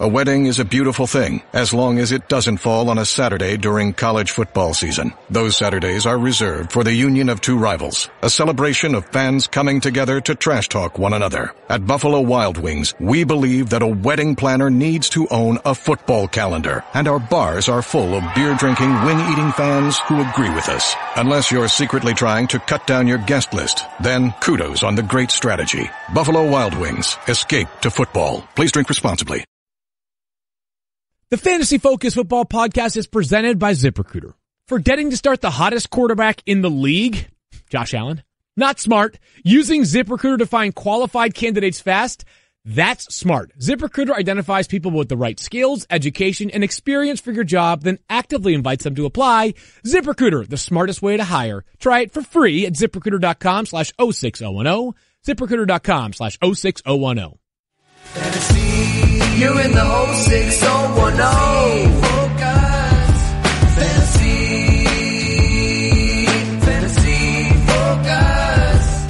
A wedding is a beautiful thing, as long as it doesn't fall on a Saturday during college football season. Those Saturdays are reserved for the union of two rivals, a celebration of fans coming together to trash talk one another. At Buffalo Wild Wings, we believe that a wedding planner needs to own a football calendar, and our bars are full of beer-drinking, wing-eating fans who agree with us. Unless you're secretly trying to cut down your guest list, then kudos on the great strategy. Buffalo Wild Wings, escape to football. Please drink responsibly. The Fantasy Focus Football Podcast is presented by ZipRecruiter. Forgetting to start the hottest quarterback in the league? Josh Allen? Not smart. Using ZipRecruiter to find qualified candidates fast? That's smart. ZipRecruiter identifies people with the right skills, education, and experience for your job, then actively invites them to apply. ZipRecruiter, the smartest way to hire. Try it for free at ZipRecruiter.com/06010. ZipRecruiter.com/06010. Fantasy, you're in the 06010. Focus. Fantasy focus.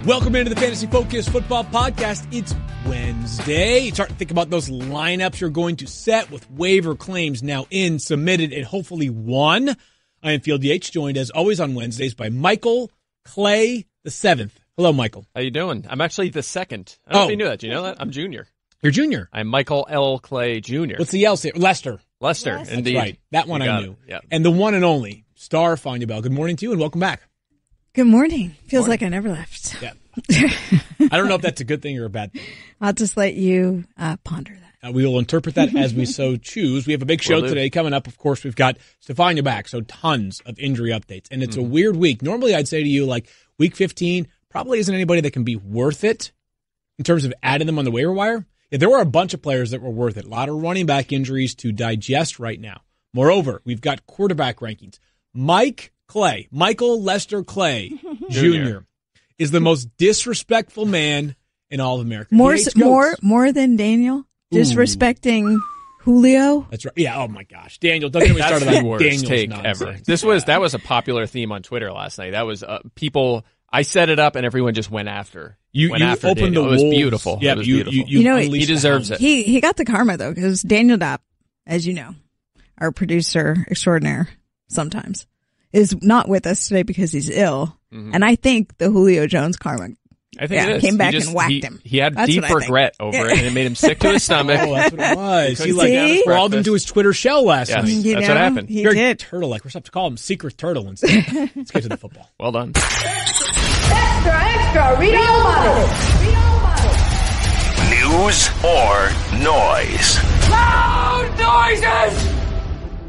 Welcome into the Fantasy Focus Football Podcast. It's Wednesday. You start to think about those lineups you're going to set with waiver claims now in, submitted, and hopefully won. I am Field Yates, joined as always on Wednesdays by Michael Clay the 7th. Hello, Michael. How you doing? I'm actually the second. I don't know if you knew that. Do you know that? I'm junior. You're junior. I'm Michael L. Clay Jr. What's the L say? Lester. Lester, indeed. That's right. That one I knew. Yep. And the one and only Star Fania Bell. Good morning to you and welcome back. Good morning. Feels like I never left. Yeah. I don't know if that's a good thing or a bad thing. I'll just let you ponder that. We will interpret that as we so choose. We have a big show today coming up. Of course, we've got Stefania back, so tons of injury updates. And it's a weird week. Normally, I'd say to you, like, week 15 probably isn't anybody that can be worth it in terms of adding them on the waiver wire. Yeah, there were a bunch of players that were worth it. A lot of running back injuries to digest right now. Moreover, we've got quarterback rankings. Michael Lester Clay Jr. is the most disrespectful man in all of America. More than Daniel disrespecting Julio. That's right. Yeah. Oh my gosh, Daniel. Don't get me started on worst Daniel's take nonsense. ever. That was a popular theme on Twitter last night. That was people. I set it up and everyone just went after. You opened Daniel. the It was wolves. beautiful. Yeah, it was you beautiful. he deserves it. He got the karma though, because Daniel Dopp, as you know, our producer extraordinaire, sometimes is not with us today because he's ill, and I think the Julio Jones karma. I think it is. Came back and whacked him. He had deep regret over it, and it made him sick to his stomach. Oh, that's what it was. He See? crawled into his Twitter shell last night. That's what happened. He Very did. turtle-like. We're supposed to call him Secret Turtle instead. Let's get to the football. Well done. Extra, read all about it. News or noise? Loud noises!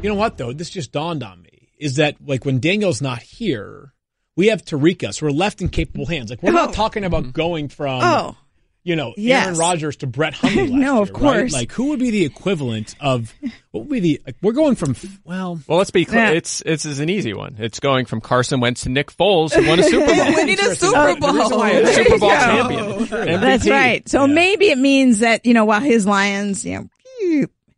You know what, though? This just dawned on me, is that, like, when Daniel's not here, we have Tariqa, so we're left in capable hands. Like, we're not talking about going from, Aaron Rodgers to Brett Hundley last No, of year, course. right? Like, who would be the equivalent of, what would be the, like, we're going from, Well, let's be clear. Yeah. It's an easy one. It's going from Carson Wentz to Nick Foles, who won a Super Bowl. Winning a Super Bowl. The reason why he's a Super Bowl champion. MVP. That's right. So maybe it means that, while his Lions,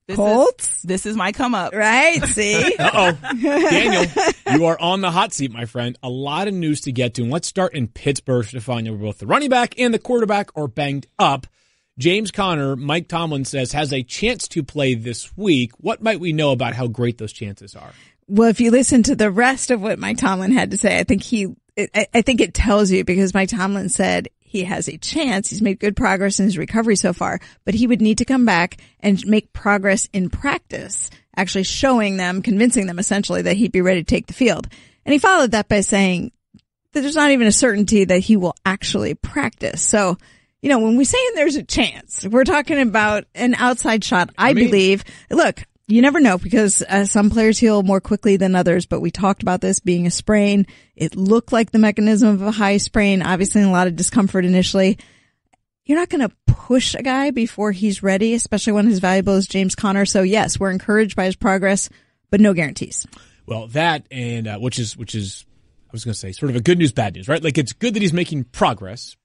Colts. This is my come up. Right? See? Daniel, you are on the hot seat, my friend. A lot of news to get to. And let's start in Pittsburgh, Stefania, where both the running back and the quarterback are banged up. James Conner, Mike Tomlin says, has a chance to play this week. What might we know about how great those chances are? Well, if you listen to the rest of what Mike Tomlin had to say, I think it tells you, because Mike Tomlin said he has a chance. He's made good progress in his recovery so far, but he would need to come back and make progress in practice, actually showing them, convincing them essentially that he'd be ready to take the field. And he followed that by saying that there's not even a certainty that he will actually practice. So, when we say there's a chance, we're talking about an outside shot, I believe. Look, you never know, because some players heal more quickly than others, but we talked about this being a sprain. It looked like the mechanism of a high sprain, obviously a lot of discomfort initially. You're not going to push a guy before he's ready, especially one as valuable as James Conner. So yes, we're encouraged by his progress, but no guarantees. Well, that and which is I was going to say sort of a good news, bad news, right? Like, it's good that he's making progress.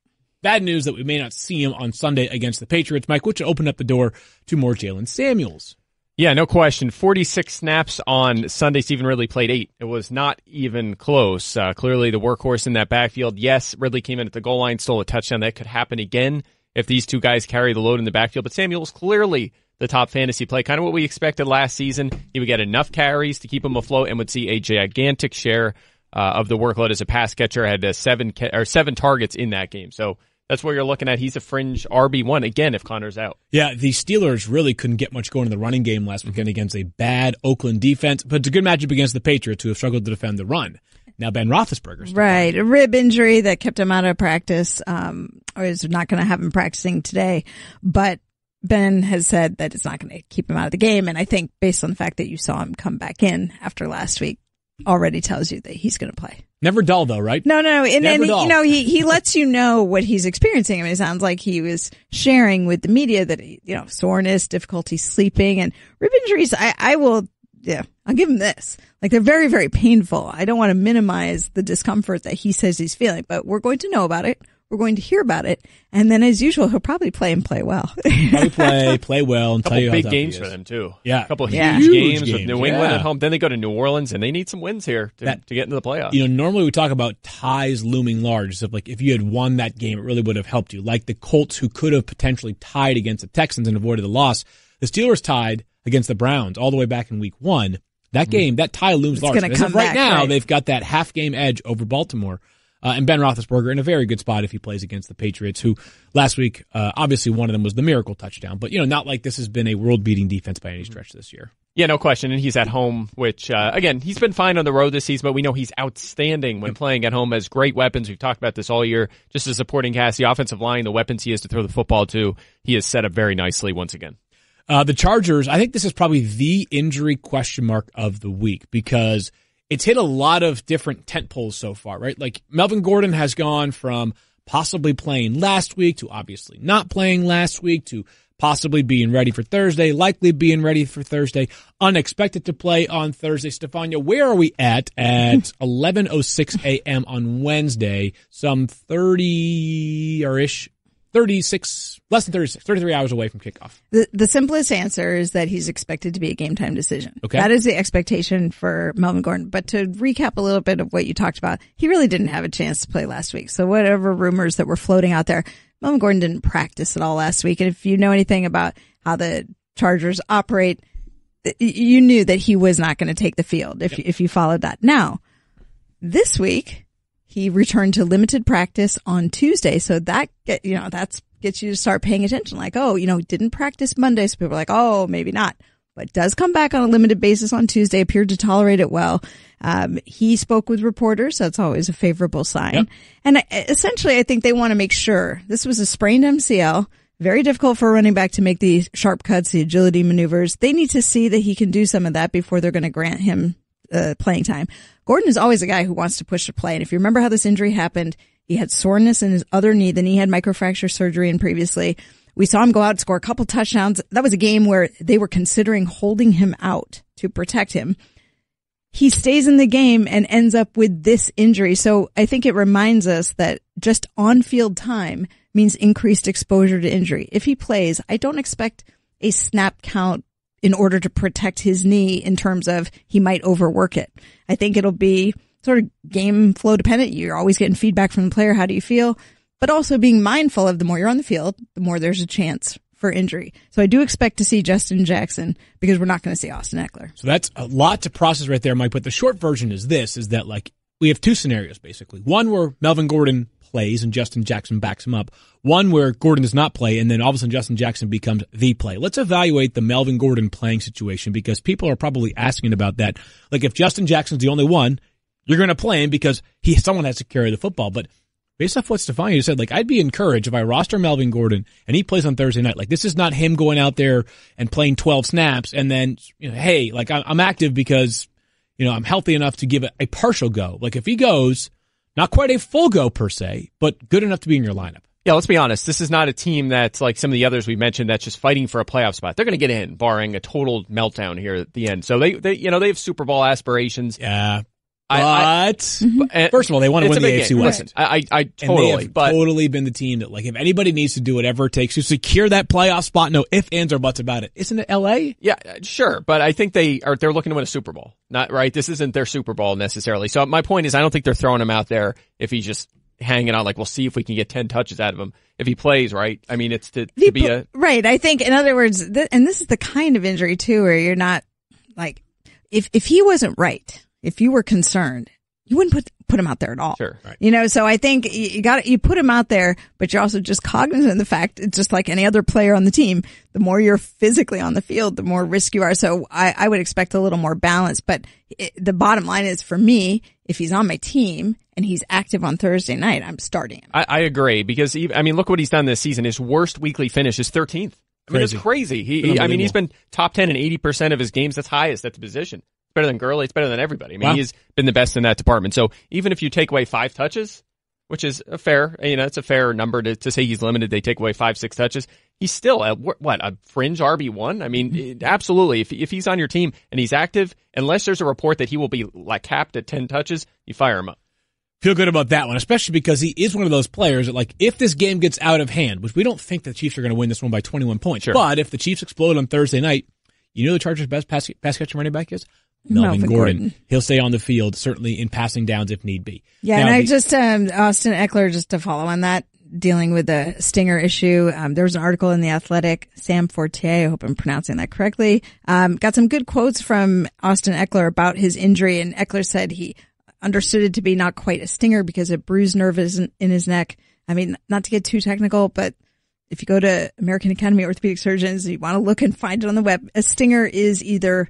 Bad news that we may not see him on Sunday against the Patriots, Mike, which opened up the door to more Jalen Samuels. Yeah, no question. 46 snaps on Sunday. Stephen Ridley played 8. It was not even close. Clearly the workhorse in that backfield. Yes, Ridley came in at the goal line, stole a touchdown. That could happen again if these two guys carry the load in the backfield. But Samuel's clearly the top fantasy play, kind of what we expected last season. He would get enough carries to keep him afloat and would see a gigantic share of the workload as a pass catcher. Had seven targets in that game. So that's what you're looking at. He's a fringe RB1 again if Connor's out. Yeah, the Steelers really couldn't get much going in the running game last weekend against a bad Oakland defense, but it's a good matchup against the Patriots, who have struggled to defend the run. Now Ben Roethlisberger's right, a rib injury that kept him out of practice, or is not going to have him practicing today. But Ben has said that it's not going to keep him out of the game, and I think based on the fact that you saw him come back in after last week, already tells you that he's going to play. Never dull, though, right? No. And he lets you know what he's experiencing. I mean, it sounds like he was sharing with the media that, soreness, difficulty sleeping, and rib injuries. I'll give him this. Like, they're very, very painful. I don't want to minimize the discomfort that he says he's feeling, but we're going to know about it. We're going to hear about it. And then, as usual, he'll probably play well. play well, and tell you how big tough games he is. for them, too. Yeah. A couple huge games with New England at home. Then they go to New Orleans, and they need some wins here to get into the playoffs. Normally we talk about ties looming large. So, like, if you had won that game, it really would have helped you. Like the Colts, who could have potentially tied against the Texans and avoided the loss. The Steelers tied against the Browns all the way back in week 1. That game, that tie looms large. As of right now, they've got that half-game edge over Baltimore. And Ben Roethlisberger in a very good spot if he plays against the Patriots, who last week, obviously one of them was the miracle touchdown. But, not like this has been a world-beating defense by any stretch this year. Yeah, no question. And he's at home, which, again, he's been fine on the road this season, but we know he's outstanding when playing at home, has great weapons. We've talked about this all year. Just a supporting cast, the offensive line, the weapons he has to throw the football to, he is set up very nicely once again. The Chargers, I think this is probably the injury question mark of the week because it's hit a lot of different tent poles so far, right? Like Melvin Gordon has gone from possibly playing last week to obviously not playing last week to possibly being ready for Thursday, likely being ready for Thursday, unexpected to play on Thursday. Stefania, where are we at 11:06 a.m. on Wednesday, some 33 hours away from kickoff? The simplest answer is that he's expected to be a game time decision. Okay. That is the expectation for Melvin Gordon. But to recap a little bit of what you talked about, he really didn't have a chance to play last week. So whatever rumors that were floating out there, Melvin Gordon didn't practice at all last week. And if you know anything about how the Chargers operate, you knew that he was not going to take the field if you followed that. Now, this week, he returned to limited practice on Tuesday. So that, gets you to start paying attention. Like, didn't practice Monday. So people are like, oh, maybe not. But does come back on a limited basis on Tuesday, appeared to tolerate it well. He spoke with reporters. So that's always a favorable sign. Yep. And essentially, I think they want to make sure this was a sprained MCL. Very difficult for a running back to make the sharp cuts, the agility maneuvers. They need to see that he can do some of that before they're going to grant him playing time. Gordon is always a guy who wants to push the play. And if you remember how this injury happened, he had soreness in his other knee. Then he had microfracture surgery and previously. We saw him go out and score a couple touchdowns. That was a game where they were considering holding him out to protect him. He stays in the game and ends up with this injury. So I think it reminds us that just on-field time means increased exposure to injury. If he plays, I don't expect a snap count in order to protect his knee in terms of he might overwork it. I think it'll be sort of game flow dependent. You're always getting feedback from the player. How do you feel? But also being mindful of the more you're on the field, the more there's a chance for injury. So I do expect to see Justin Jackson because we're not going to see Austin Eckler. So that's a lot to process right there, Mike. But the short version is that like we have two scenarios basically. One where Melvin Gordon plays and Justin Jackson backs him up. One where Gordon does not play and then all of a sudden Justin Jackson becomes the play. Let's evaluate the Melvin Gordon playing situation because people are probably asking about that. Like if Justin Jackson's the only one, you're going to play him because someone has to carry the football. But based off what Stefania said, like I'd be encouraged if I roster Melvin Gordon and he plays on Thursday night. Like this is not him going out there and playing 12 snaps and then, hey, like I'm active because, I'm healthy enough to give it a partial go. Like if he goes, not quite a full go per se, but good enough to be in your lineup. Yeah, let's be honest. This is not a team that's like some of the others we mentioned that's just fighting for a playoff spot. They're going to get in, barring a total meltdown here at the end. So they have Super Bowl aspirations. Yeah. But first of all, they want to win the AFC West. Listen, I totally. And they have totally been the team that, like, if anybody needs to do whatever it takes to secure that playoff spot, no ifs, ands, or buts about it. Isn't it LA? Yeah, sure. But I think they're looking to win a Super Bowl. Not right. This isn't their Super Bowl necessarily. So my point is, I don't think they're throwing him out there if he's just hanging out like, we'll see if we can get 10 touches out of him if he plays, right? I mean, it's to be a... Right. I think, in other words, and this is the kind of injury, too, where you're not, like, if he wasn't right, if you were concerned, you wouldn't put him out there at all. Sure. Right. You know, so I think you put him out there, but you're also just cognizant of the fact, it's just like any other player on the team, the more you're physically on the field, the more risk you are. So I would expect a little more balance. But the bottom line is, for me, if he's on my team and he's active on Thursday night, I'm starting him. I agree, because look what he's done this season. His worst weekly finish is 13th. I mean, it's crazy. He's been top 10 in 80% of his games. That's highest at the position. It's better than Gurley. It's better than everybody. I mean, He's been the best in that department. So even if you take away 5 touches, which is it's a fair number to say he's limited. They take away 5-6 touches. He's still a fringe RB1. I mean, absolutely. If he's on your team and he's active, unless there's a report that he will be like capped at 10 touches, you fire him up. Feel good about that one, especially because he is one of those players that, like, if this game gets out of hand, which we don't think the Chiefs are going to win this one by 21 points, sure. But if the Chiefs explode on Thursday night, you know the Chargers' best pass catcher running back is? Melvin Gordon. He'll stay on the field, certainly in passing downs if need be. Yeah, now, and Austin Eckler, just to follow on that, dealing with the stinger issue. There was an article in The Athletic, Sam Fortier, I hope I'm pronouncing that correctly, got some good quotes from Austin Eckler about his injury, and Eckler said he understood it to be not quite a stinger because a bruised nerve is in his neck. I mean, not to get too technical, but if you go to American Academy of Orthopedic Surgeons, you want to look and find it on the web. A stinger is either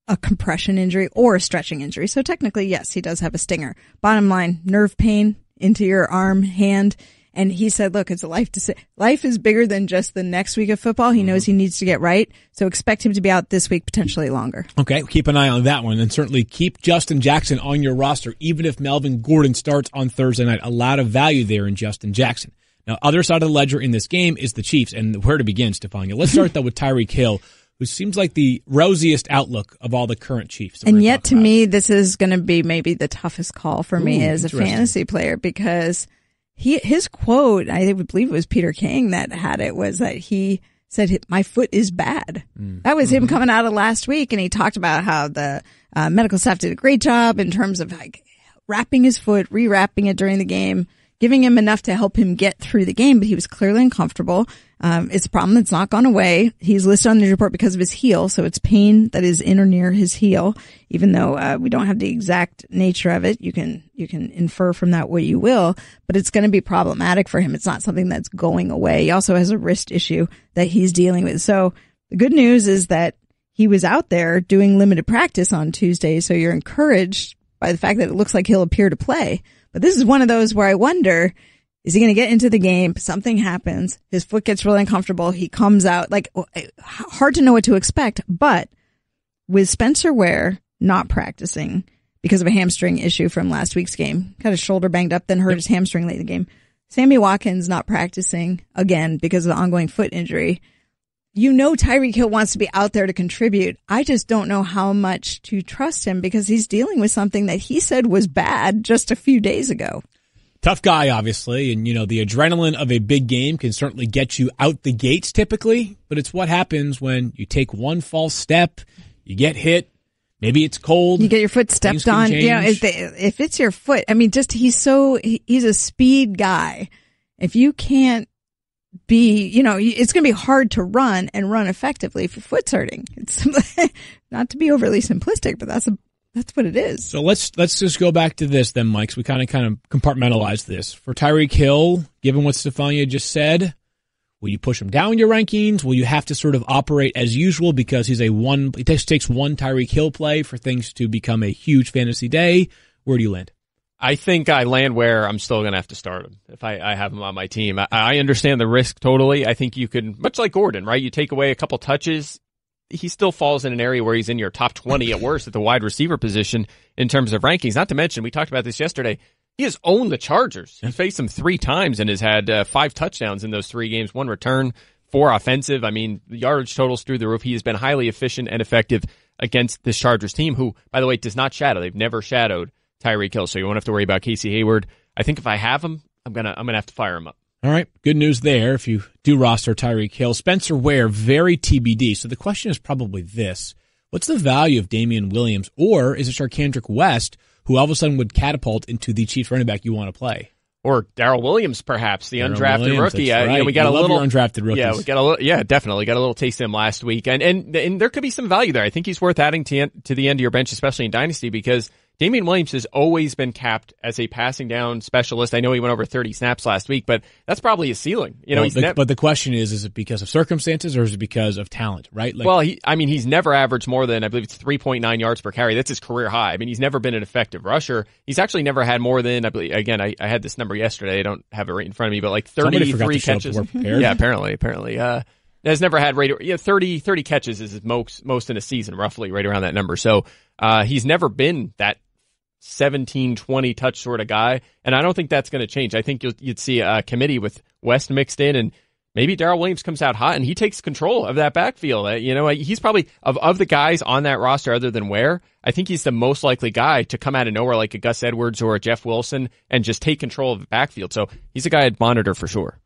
a compression injury or a stretching injury. So technically, yes, he does have a stinger. Bottom line, nerve pain into your arm, hand. And he said, look, it's a life is bigger than just the next week of football. He knows he needs to get right. So expect him to be out this week, potentially longer. Okay. Keep an eye on that one. And certainly keep Justin Jackson on your roster, even if Melvin Gordon starts on Thursday night. A lot of value there in Justin Jackson. Now, other side of the ledger in this game is the Chiefs. And where to begin, Stefania? Let's start, though, with Tyreek Hill, who seems like the rosiest outlook of all the current Chiefs. And yet, to me, this is going to be maybe the toughest call for me as a fantasy player, because his quote, I believe it was Peter King that had it, was that he said, "My foot is bad." That was him coming out of last week, and he talked about how the medical staff did a great job in terms of like wrapping his foot, re-wrapping it during the game, giving him enough to help him get through the game, but he was clearly uncomfortable. It's a problem that's not gone away. He's listed on the report because of his heel, so it's pain that is in or near his heel. Even though we don't have the exact nature of it, you can infer from that what you will, but it's going to be problematic for him. It's not something that's going away. He also has a wrist issue that he's dealing with. So the good news is that he was out there doing limited practice on Tuesday, so you're encouraged by the fact that it looks like he'll appear to play. But this is one of those where I wonder, is he going to get into the game? Something happens. His foot gets really uncomfortable. He comes out. Like, hard to know what to expect. But with Spencer Ware not practicing because of a hamstring issue from last week's game, got his shoulder banged up, then hurt his hamstring late in the game. Sammy Watkins not practicing again because of the ongoing foot injury. You know Tyreek Hill wants to be out there to contribute. I just don't know how much to trust him because he's dealing with something that he said was bad just a few days ago. Tough guy, obviously, and, the adrenaline of a big game can certainly get you out the gates typically, but it's what happens when you take one false step, you get hit, maybe it's cold. You get your foot stepped on. If it's your foot, I mean, he's a speed guy. If you can't it's going to be hard to run effectively if your foot's hurting. It's not to be overly simplistic, but that's what it is. So let's just go back to this then, Mike. So we kind of compartmentalize this. For Tyreek Hill, given what Stefania just said, will you push him down your rankings? Will you have to sort of operate as usual because it takes one Tyreek Hill play for things to become a huge fantasy day? Where do you land? I think I land where I'm still going to have to start him if I have him on my team. I understand the risk totally. I think you can, much like Gordon, right? You take away a couple touches, he still falls in an area where he's in your top 20 at worst at the wide receiver position in terms of rankings. Not to mention, we talked about this yesterday, he has owned the Chargers. He faced them 3 times and has had 5 touchdowns in those 3 games, 1 return, 4 offensive. I mean, the yardage totals through the roof. He has been highly efficient and effective against this Chargers team, who, by the way, does not shadow. They've never shadowed Tyreek Hill, so you won't have to worry about Casey Hayward. I think if I have him, I'm gonna have to fire him up. All right, good news there. If you do roster Tyreek Hill, Spencer Ware, very TBD. So the question is probably this: what's the value of Damian Williams, or is it Charcandrick West, who all of a sudden would catapult into the Chiefs running back you want to play? Or Darrell Williams, perhaps, the undrafted rookie. Right. We got a little undrafted rookies. Yeah, we got a little. Yeah, definitely got a little taste of him last week, and there could be some value there. I think he's worth adding to the end of your bench, especially in Dynasty, because Damian Williams has always been capped as a passing down specialist. I know he went over 30 snaps last week, but that's probably his ceiling. But the question is it because of circumstances or is it because of talent, right? He's never averaged more than, I believe it's 3.9 yards per carry. That's his career high. I mean, he's never been an effective rusher. He's actually never had more than, I believe, again, I had this number yesterday. I don't have it right in front of me, but like 33 catches. Yeah, apparently. Has never had 30 catches is his most in a season, roughly, right around that number. So, he's never been that 17, 20 touch sort of guy, and I don't think that's going to change. I think you'd see a committee with West mixed in, and maybe Darrell Williams comes out hot and he takes control of that backfield. He's probably of the guys on that roster other than Ware, I think he's the most likely guy to come out of nowhere like a Gus Edwards or a Jeff Wilson and just take control of the backfield. So he's a guy I'd monitor for sure.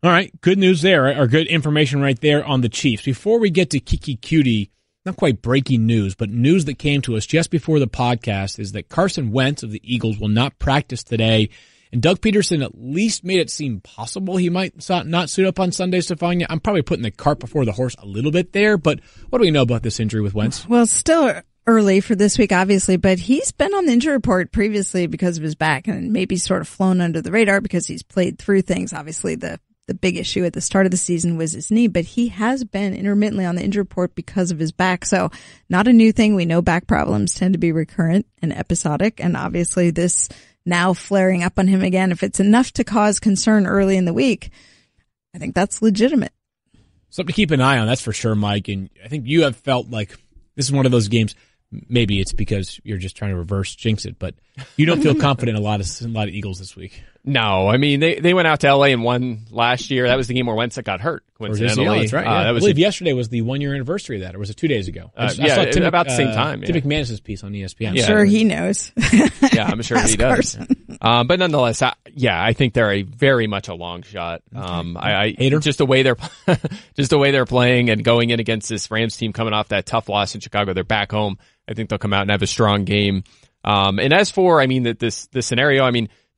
All right, good news there, or good information right there on the Chiefs. Before we get to Kiki Cutie, not quite breaking news, but news that came to us just before the podcast is that Carson Wentz of the Eagles will not practice today. And Doug Peterson at least made it seem possible he might not suit up on Sunday, Stefania. I'm probably putting the cart before the horse a little bit there, but what do we know about this injury with Wentz? Well, still early for this week, obviously, but he's been on the injury report previously because of his back and maybe sort of flown under the radar because he's played through things. Obviously, the big issue at the start of the season was his knee, but he has been intermittently on the injury report because of his back. So not a new thing. We know back problems tend to be recurrent and episodic. And obviously this now flaring up on him again, if it's enough to cause concern early in the week, I think that's legitimate. Something to keep an eye on, that's for sure, Mike. And I think you have felt like this is one of those games. Maybe it's because you're just trying to reverse jinx it, but you don't feel confident in a lot of Eagles this week. No, I mean they went out to LA and won last year. That was the game where Wentz got hurt. Coincidentally, that's right. Yeah. I believe yesterday was the 1 year anniversary of that, or was it 2 days ago? I saw Tim, about the same time. Tim McManus's piece on ESPN. I'm sure he knows. Yeah, I'm sure he does. But nonetheless, I think they're very much a long shot. Just the way they're playing and going in against this Rams team coming off that tough loss in Chicago. They're back home. I think they'll come out and have a strong game. And as for, this scenario,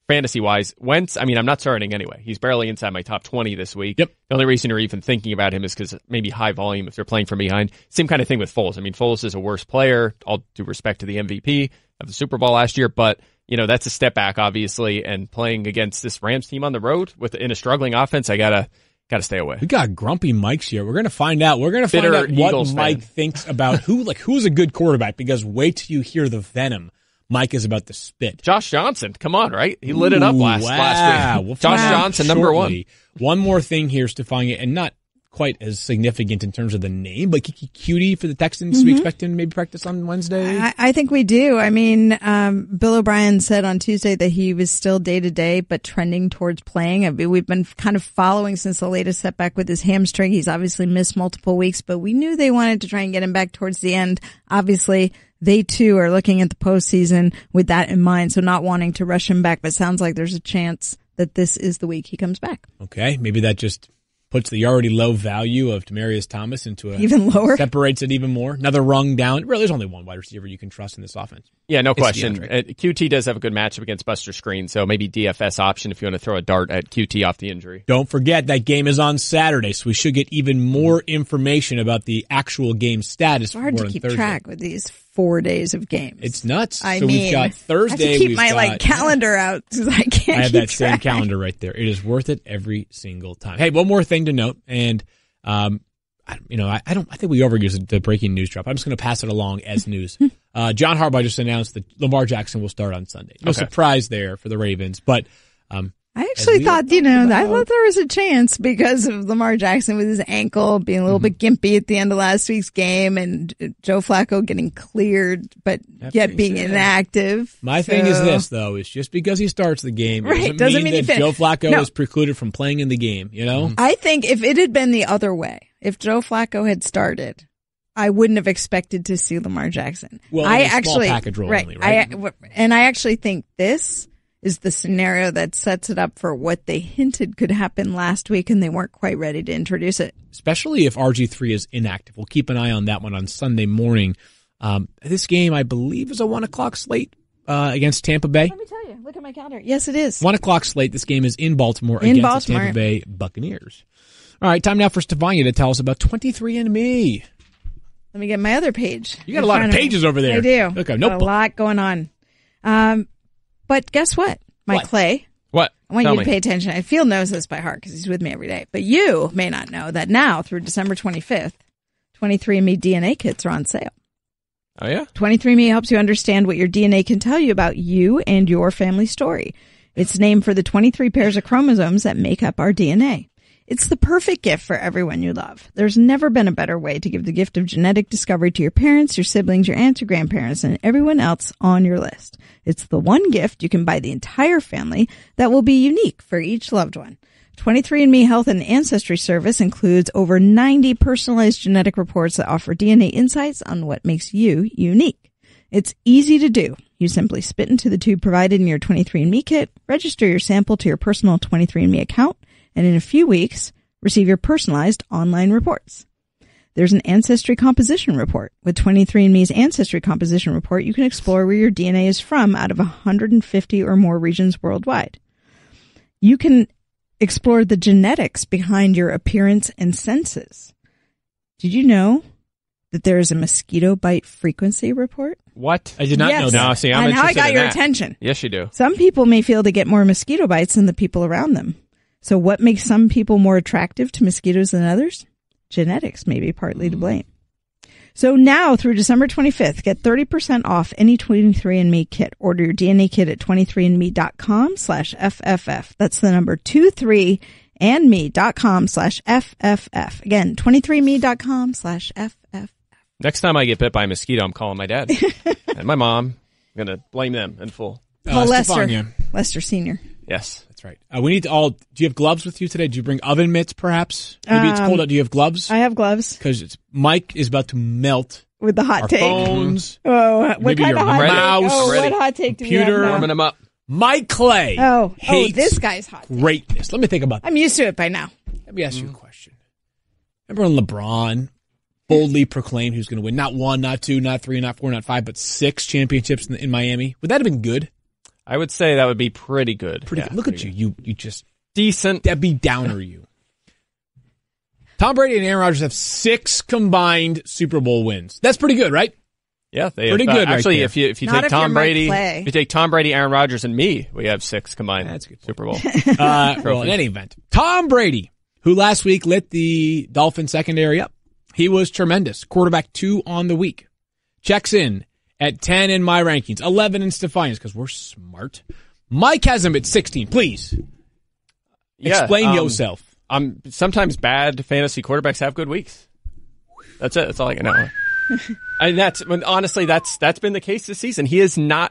fantasy-wise, Wentz, I'm not starting anyway. He's barely inside my top 20 this week. Yep. The only reason you're even thinking about him is because maybe high volume if they're playing from behind. Same kind of thing with Foles. Foles is a worse player, all due respect to the MVP of the Super Bowl last year, but that's a step back, obviously, and playing against this Rams team on the road in a struggling offense, I gotta stay away. We got grumpy Mikes here. We're gonna find out. We're gonna find out what Eagles Mike fan. thinks about who's a good quarterback, because wait till you hear the venom Mike is about to spit. Josh Johnson, come on, right? He lit it up last week. We'll Josh Johnson, number one. One more thing here, Stefania, and not quite as significant in terms of the name, but Kiki Cutie for the Texans. Mm-hmm. We expect him to maybe practice on Wednesday? I think we do. Bill O'Brien said on Tuesday that he was still day-to-day, but trending towards playing. We've been kind of following since the latest setback with his hamstring. He's obviously missed multiple weeks, but we knew they wanted to try and get him back towards the end. Obviously, they too are looking at the postseason with that in mind, so not wanting to rush him back, but it sounds like there's a chance that this is the week he comes back. Okay, maybe that just puts the already low value of Demaryius Thomas into even lower, separates it even more. Another rung down. Really, there's only one wide receiver you can trust in this offense. Yeah, no question. QT does have a good matchup against Buster Screen, so maybe DFS option if you want to throw a dart at QT off the injury. Don't forget that game is on Saturday, so we should get even more information about the actual game status. It's hard to keep track with these 4 days of games. It's nuts. We've got Thursday. I have to keep my calendar out because I can't. I have that same calendar right there. It is worth it every single time. Hey, one more thing to note, and I think we overuse the breaking news drop. I'm just going to pass it along as news. John Harbaugh just announced that Lamar Jackson will start on Sunday. No surprise there for the Ravens, but I actually thought, I thought there was a chance because of Lamar Jackson with his ankle being a little bit gimpy at the end of last week's game and Joe Flacco getting cleared, but yet being inactive. My thing is this, though, is just because he starts the game, doesn't mean that Joe Flacco is precluded from playing in the game, I think if it had been the other way, if Joe Flacco had started, I wouldn't have expected to see Lamar Jackson. Well, small package role only, right? I actually think this is the scenario that sets it up for what they hinted could happen last week, and they weren't quite ready to introduce it. Especially if RG3 is inactive. We'll keep an eye on that one on Sunday morning. This game, I believe, is a 1 o'clock slate. against Tampa Bay? Let me tell you. Look at my calendar. Yes, it is. 1 o'clock slate. This game is in Baltimore against the Tampa Bay Buccaneers. All right, time now for Stefania to tell us about 23andMe. Let me get my other page. You got a lot of pages over there. I do. Okay, got a lot going on. But guess what? Clay. What? I want Tell you me. to pay attention. I feel knows this by heart because he's with me every day. But you may not know that now through December 25th, 23andMe DNA kits are on sale. Oh, yeah? 23andMe helps you understand what your DNA can tell you about you and your family story. It's named for the 23 pairs of chromosomes that make up our DNA. It's the perfect gift for everyone you love. There's never been a better way to give the gift of genetic discovery to your parents, your siblings, your aunts, your grandparents, and everyone else on your list. It's the one gift you can buy the entire family that will be unique for each loved one. 23andMe Health and Ancestry Service includes over 90 personalized genetic reports that offer DNA insights on what makes you unique. It's easy to do. You simply spit into the tube provided in your 23andMe kit, register your sample to your personal 23andMe account, and in a few weeks, receive your personalized online reports. There's an Ancestry Composition Report. With 23andMe's Ancestry Composition Report, you can explore where your DNA is from out of 150 or more regions worldwide. You can explore the genetics behind your appearance and senses. Did you know that there is a mosquito bite frequency report? What? I did not know that. No, see, I'm and how I interested got in your that. attention. Yes, you do. Some people may feel to get more mosquito bites than the people around them. So what makes some people more attractive to mosquitoes than others? Genetics may be partly to blame. So now through December 25th, get 30% off any 23andMe kit. Order your DNA kit at 23andme.com/FFF. That's the number 23andme.com/FFF. Again, 23andme.com/FFF. Next time I get bit by a mosquito, I'm calling my dad and my mom. I'm going to blame them in full. Stefania. Lester Sr. Yes. That's right. We need to all. Do you have gloves with you today? Do you bring oven mitts, perhaps? Maybe it's cold out. Do you have gloves? I have gloves. Because Mike is about to melt with the hot our take. phones. Oh, what maybe kind your of hot mouse. take? Oh, Ready. what hot take do we have Computer. now? Warming them up. Mike Clay. hates this guy's hot take. greatness. Let me think about that. I'm used to it by now. Let me ask you a question. Remember when LeBron boldly proclaimed he was going to win not 1, not 2, not 3, not 4, not 5, but 6 championships in Miami? Would that have been good? I would say that would be pretty good. Pretty good. Look at you. You just Decent. Debbie Downer you. Tom Brady and Aaron Rodgers have 6 combined Super Bowl wins. That's pretty good, right? Yeah, they Pretty have, good right actually, there. if you Not take if you're Tom Mike Brady, Clay. if you take Tom Brady, Aaron Rodgers, and me, we have 6 combined That's a good point. Super Bowl. Well, in any event, Tom Brady, who last week lit the Dolphin secondary up, he was tremendous. Quarterback 2 on the week. Checks in at 10 in my rankings, 11 in Stefania's because we're smart. Mike has him at 16. Please explain yourself. Sometimes bad fantasy quarterbacks have good weeks. That's it. That's all I can know. And honestly, that's been the case this season.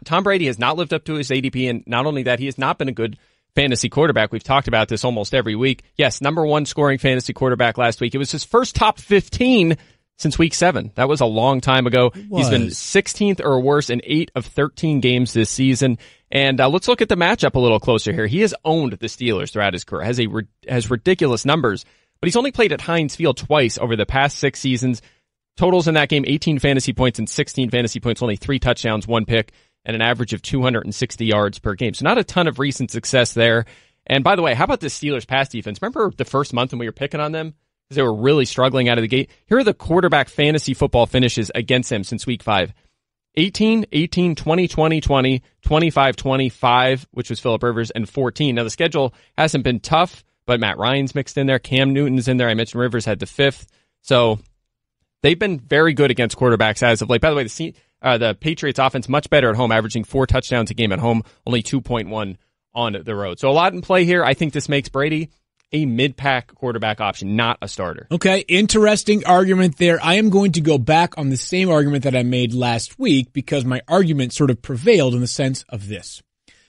Tom Brady has not lived up to his ADP, and not only that, he has not been a good fantasy quarterback. We've talked about this almost every week. Yes, number 1 scoring fantasy quarterback last week. It was his first top 15 since week 7. That was a long time ago. He's been 16th or worse in 8 of 13 games this season. And let's look at the matchup a little closer here. He has owned the Steelers throughout his career, has ridiculous numbers, but he's only played at Heinz Field twice over the past 6 seasons. Totals in that game, 18 fantasy points and 16 fantasy points, only 3 touchdowns, 1 pick, and an average of 260 yards per game. So not a ton of recent success there. And by the way, how about the Steelers pass defense? Remember the first month when we were picking on them? Because they were really struggling out of the gate. Here are the quarterback fantasy football finishes against them since week 5. 18, 18, 20, 20, 20, 25, 25, which was Phillip Rivers, and 14. Now the schedule hasn't been tough, but Matt Ryan's mixed in there. Cam Newton's in there. I mentioned Rivers had the 5th. So they've been very good against quarterbacks as of late. By the way, the Patriots offense much better at home, averaging 4 touchdowns a game at home, only 2.1 on the road. So a lot in play here. I think this makes Brady a mid-pack quarterback option, not a starter. Okay, interesting argument there. I am going to go back on the same argument that I made last week because my argument sort of prevailed in the sense of this.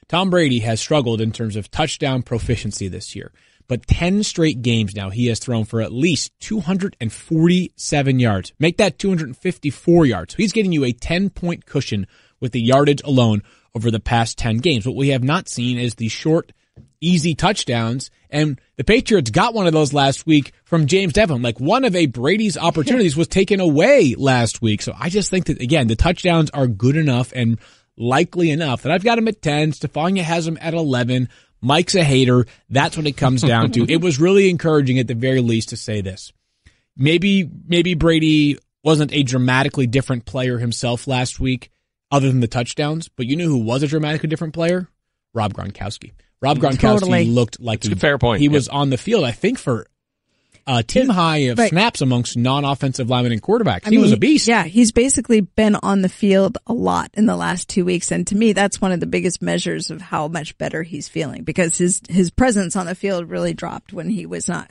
Tom Brady has struggled in terms of touchdown proficiency this year, but 10 straight games now he has thrown for at least 247 yards. Make that 254 yards. So he's getting you a 10-point cushion with the yardage alone over the past 10 games. What we have not seen is the short, easy touchdowns, and the Patriots got one of those last week from James Devlin. Like, one of Brady's opportunities was taken away last week. So I just think that, again, the touchdowns are good enough, and likely enough that I've got him at 10. Stefania has him at 11. Mike's a hater. That's what it comes down to. It was really encouraging at the very least to say this. Maybe Brady wasn't a dramatically different player himself last week, other than the touchdowns, but you know who was a dramatically different player? Rob Gronkowski. Rob Gronkowski looked like a fair point. He was on the field, I think, for a team high of snaps amongst non-offensive linemen and quarterbacks. He was a beast. Yeah, he's basically been on the field a lot in the last 2 weeks. And to me, that's one of the biggest measures of how much better he's feeling, because his presence on the field really dropped when he was not,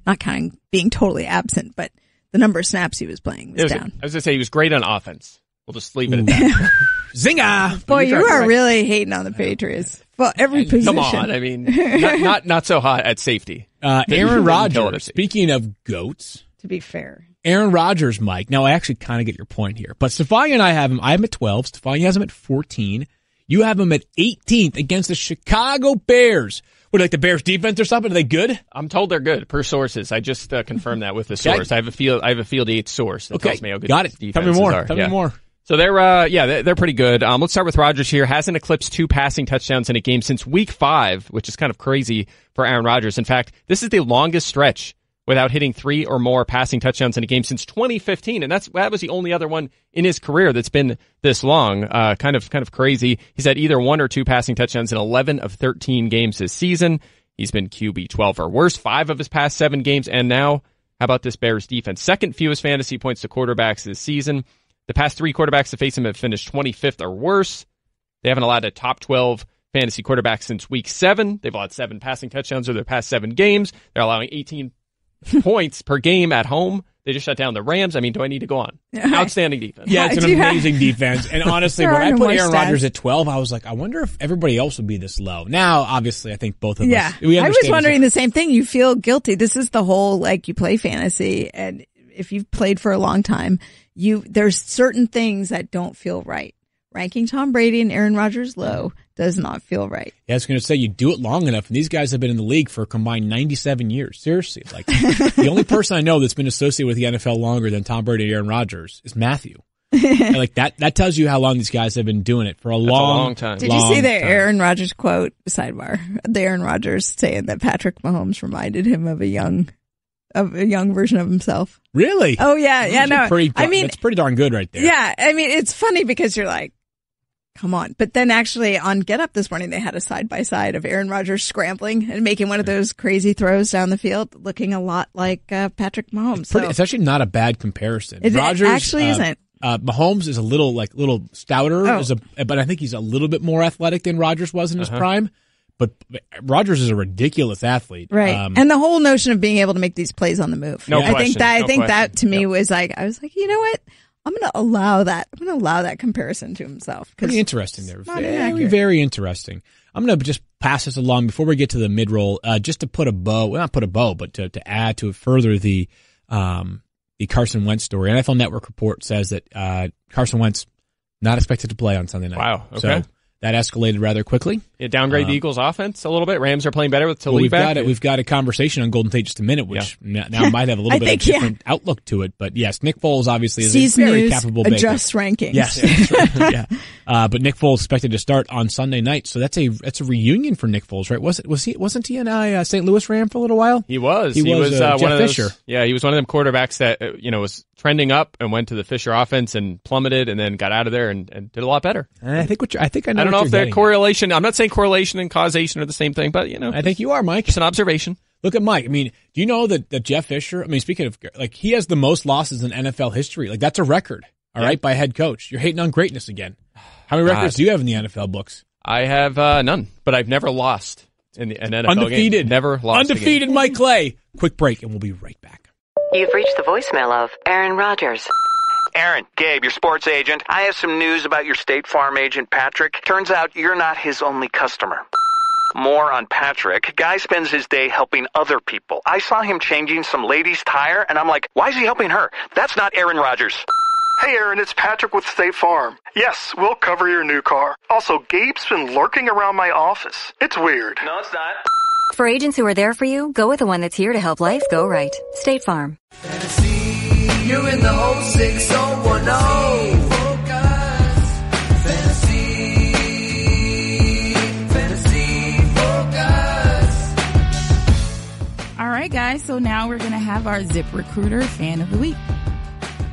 not counting being totally absent, but the number of snaps he was playing was down. I was going to say he was great on offense. We'll just leave it at that. Zinger! Boy, you are really hating on the Patriots. Well, every position. Come on, not so hot at safety. Aaron Rodgers, speaking of GOATs. To be fair. Aaron Rodgers, Mike. Now, I actually kind of get your point here. But Stefania and I have him at 12. Stefania has him at 14. You have him at 18th against the Chicago Bears. What, like the Bears defense or something? Are they good? I'm told they're good, per sources. I just confirmed that with the source. I have a Field 8 source that tells me how good defenses are. Tell me more. So they're pretty good. Let's start with Rodgers here. Hasn't eclipsed 2 passing touchdowns in a game since week 5, which is kind of crazy for Aaron Rodgers. In fact, this is the longest stretch without hitting 3 or more passing touchdowns in a game since 2015, and that was the only other one in his career that's been this long. Kind of crazy. He's had either 1 or 2 passing touchdowns in 11 of 13 games this season. He's been QB 12 or worse 5 of his past 7 games, and now, how about this Bears defense? Second fewest fantasy points to quarterbacks this season. The past 3 quarterbacks to face him have finished 25th or worse. They haven't allowed a top 12 fantasy quarterback since week 7. They've allowed 7 passing touchdowns over their past 7 games. They're allowing 18 points per game at home. They just shut down the Rams. Do I need to go on? Outstanding defense. Yeah, it's an amazing defense. And honestly, when I put Aaron Rodgers at 12, I was like, I wonder if everybody else would be this low. Now, obviously, I think both of us. I was wondering the same thing. You feel guilty. This is the whole, you play fantasy, and if you've played for a long time, there's certain things that don't feel right. Ranking Tom Brady and Aaron Rodgers low does not feel right. Yeah, I was going to say, you do it long enough, and these guys have been in the league for a combined 97 years. Seriously. The only person I know that's been associated with the NFL longer than Tom Brady and Aaron Rodgers is Matthew. And that tells you how long these guys have been doing it for a long time. Did you see the Aaron Rodgers quote, sidebar, the Aaron Rodgers saying that Patrick Mahomes reminded him of a young version of himself? Really? Oh, yeah. Yeah, no. That's pretty darn good right there. Yeah. It's funny because you're like, come on. But then actually on Get Up this morning, they had a side-by-side of Aaron Rodgers scrambling and making one of those crazy throws down the field, looking a lot like Patrick Mahomes. It's actually not a bad comparison. Rodgers actually isn't. Mahomes is a little stouter, but I think he's a little bit more athletic than Rodgers was in his prime. But Rodgers is a ridiculous athlete. Right. And the whole notion of being able to make these plays on the move. I think that to me was I was like, you know what? I'm going to allow that. I'm going to allow that comparison to himself. Pretty interesting there. Very interesting. I'm going to just pass this along before we get to the mid-roll, just to put a bow, well, not put a bow, but to add to further the Carson Wentz story. NFL Network report says that Carson Wentz not expected to play on Sunday night. Wow. Okay. So that escalated rather quickly. Downgrade the Eagles' offense a little bit. Rams are playing better with Talib back. We've got a conversation on Golden Tate just a minute, which now might have a little bit of a different outlook to it. But yes, Nick Foles obviously is a very capable baker. Adjust rankings. Yes, that's right. Yeah. But Nick Foles expected to start on Sunday night, so that's a reunion for Nick Foles, right? Wasn't he an St. Louis Ram for a little while? He was. He was Jeff one of those, Fisher. Yeah, he was one of them quarterbacks that was trending up and went to the Fisher offense and plummeted and then got out of there and did a lot better. I don't know if that correlation. I'm not saying correlation and causation are the same thing, but I think you are, Mike. It's an observation. Look at Mike. Do you know that Jeff Fisher? Speaking of he has the most losses in NFL history. That's a record. All right, by a head coach. You're hating on greatness again. How many records do you have in the NFL books? I have none, but I've never lost in an NFL Undefeated. game. Never lost. Undefeated Mike Clay. Quick break, and we'll be right back. You've reached the voicemail of Aaron Rodgers. Aaron, Gabe, your sports agent. I have some news about your State Farm agent, Patrick. Turns out you're not his only customer. More on Patrick. Guy spends his day helping other people. I saw him changing some lady's tire, and I'm like, why is he helping her? That's not Aaron Rodgers. Hey, Aaron, it's Patrick with State Farm. Yes, we'll cover your new car. Also, Gabe's been lurking around my office. It's weird. No, it's not. For agents who are there for you, go with the one that's here to help life go right. State Farm. Fantasy, you're in the 06010. Focus. Fantasy, so now we're going to have our ZipRecruiter Fan of the Week.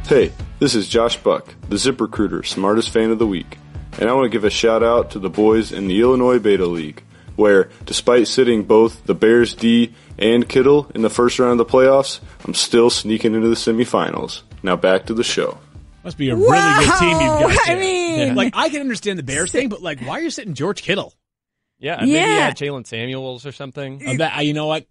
Hey, this is Josh Buck, the ZipRecruiter Smartest Fan of the Week. And I want to give a shout out to the boys in the Illinois Beta League, where, despite sitting both the Bears D and Kittle in the first round of the playoffs, I'm still sneaking into the semifinals. Now back to the show. Must be a really good team you've got there. I mean, like, I can understand the Bears thing, but like, why are you sitting George Kittle? Yeah, maybe you had Jalen Samuels or something. You know what?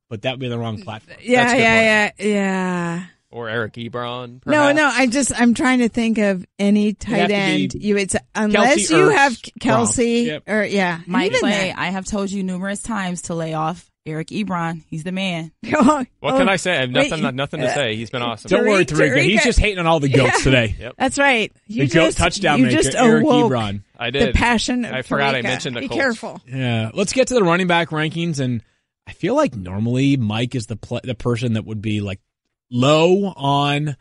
But that would be the wrong platform. Yeah. Or Eric Ebron. Perhaps. No. I'm trying to think of any tight end you would say, unless you have Kelsey or Mike Clay. I have told you numerous times to lay off Eric Ebron. He's the man. What can I say? I have nothing to say. He's been awesome. Don't worry, Tarika. He's just hating on all the goats today. Yep. That's right. The goat touchdown maker, Eric Ebron. I did. The passion of I forgot Tarika. I mentioned the Colts. Be careful. Yeah. Let's get to the running back rankings, and I feel like normally Mike is the person that would be like low on,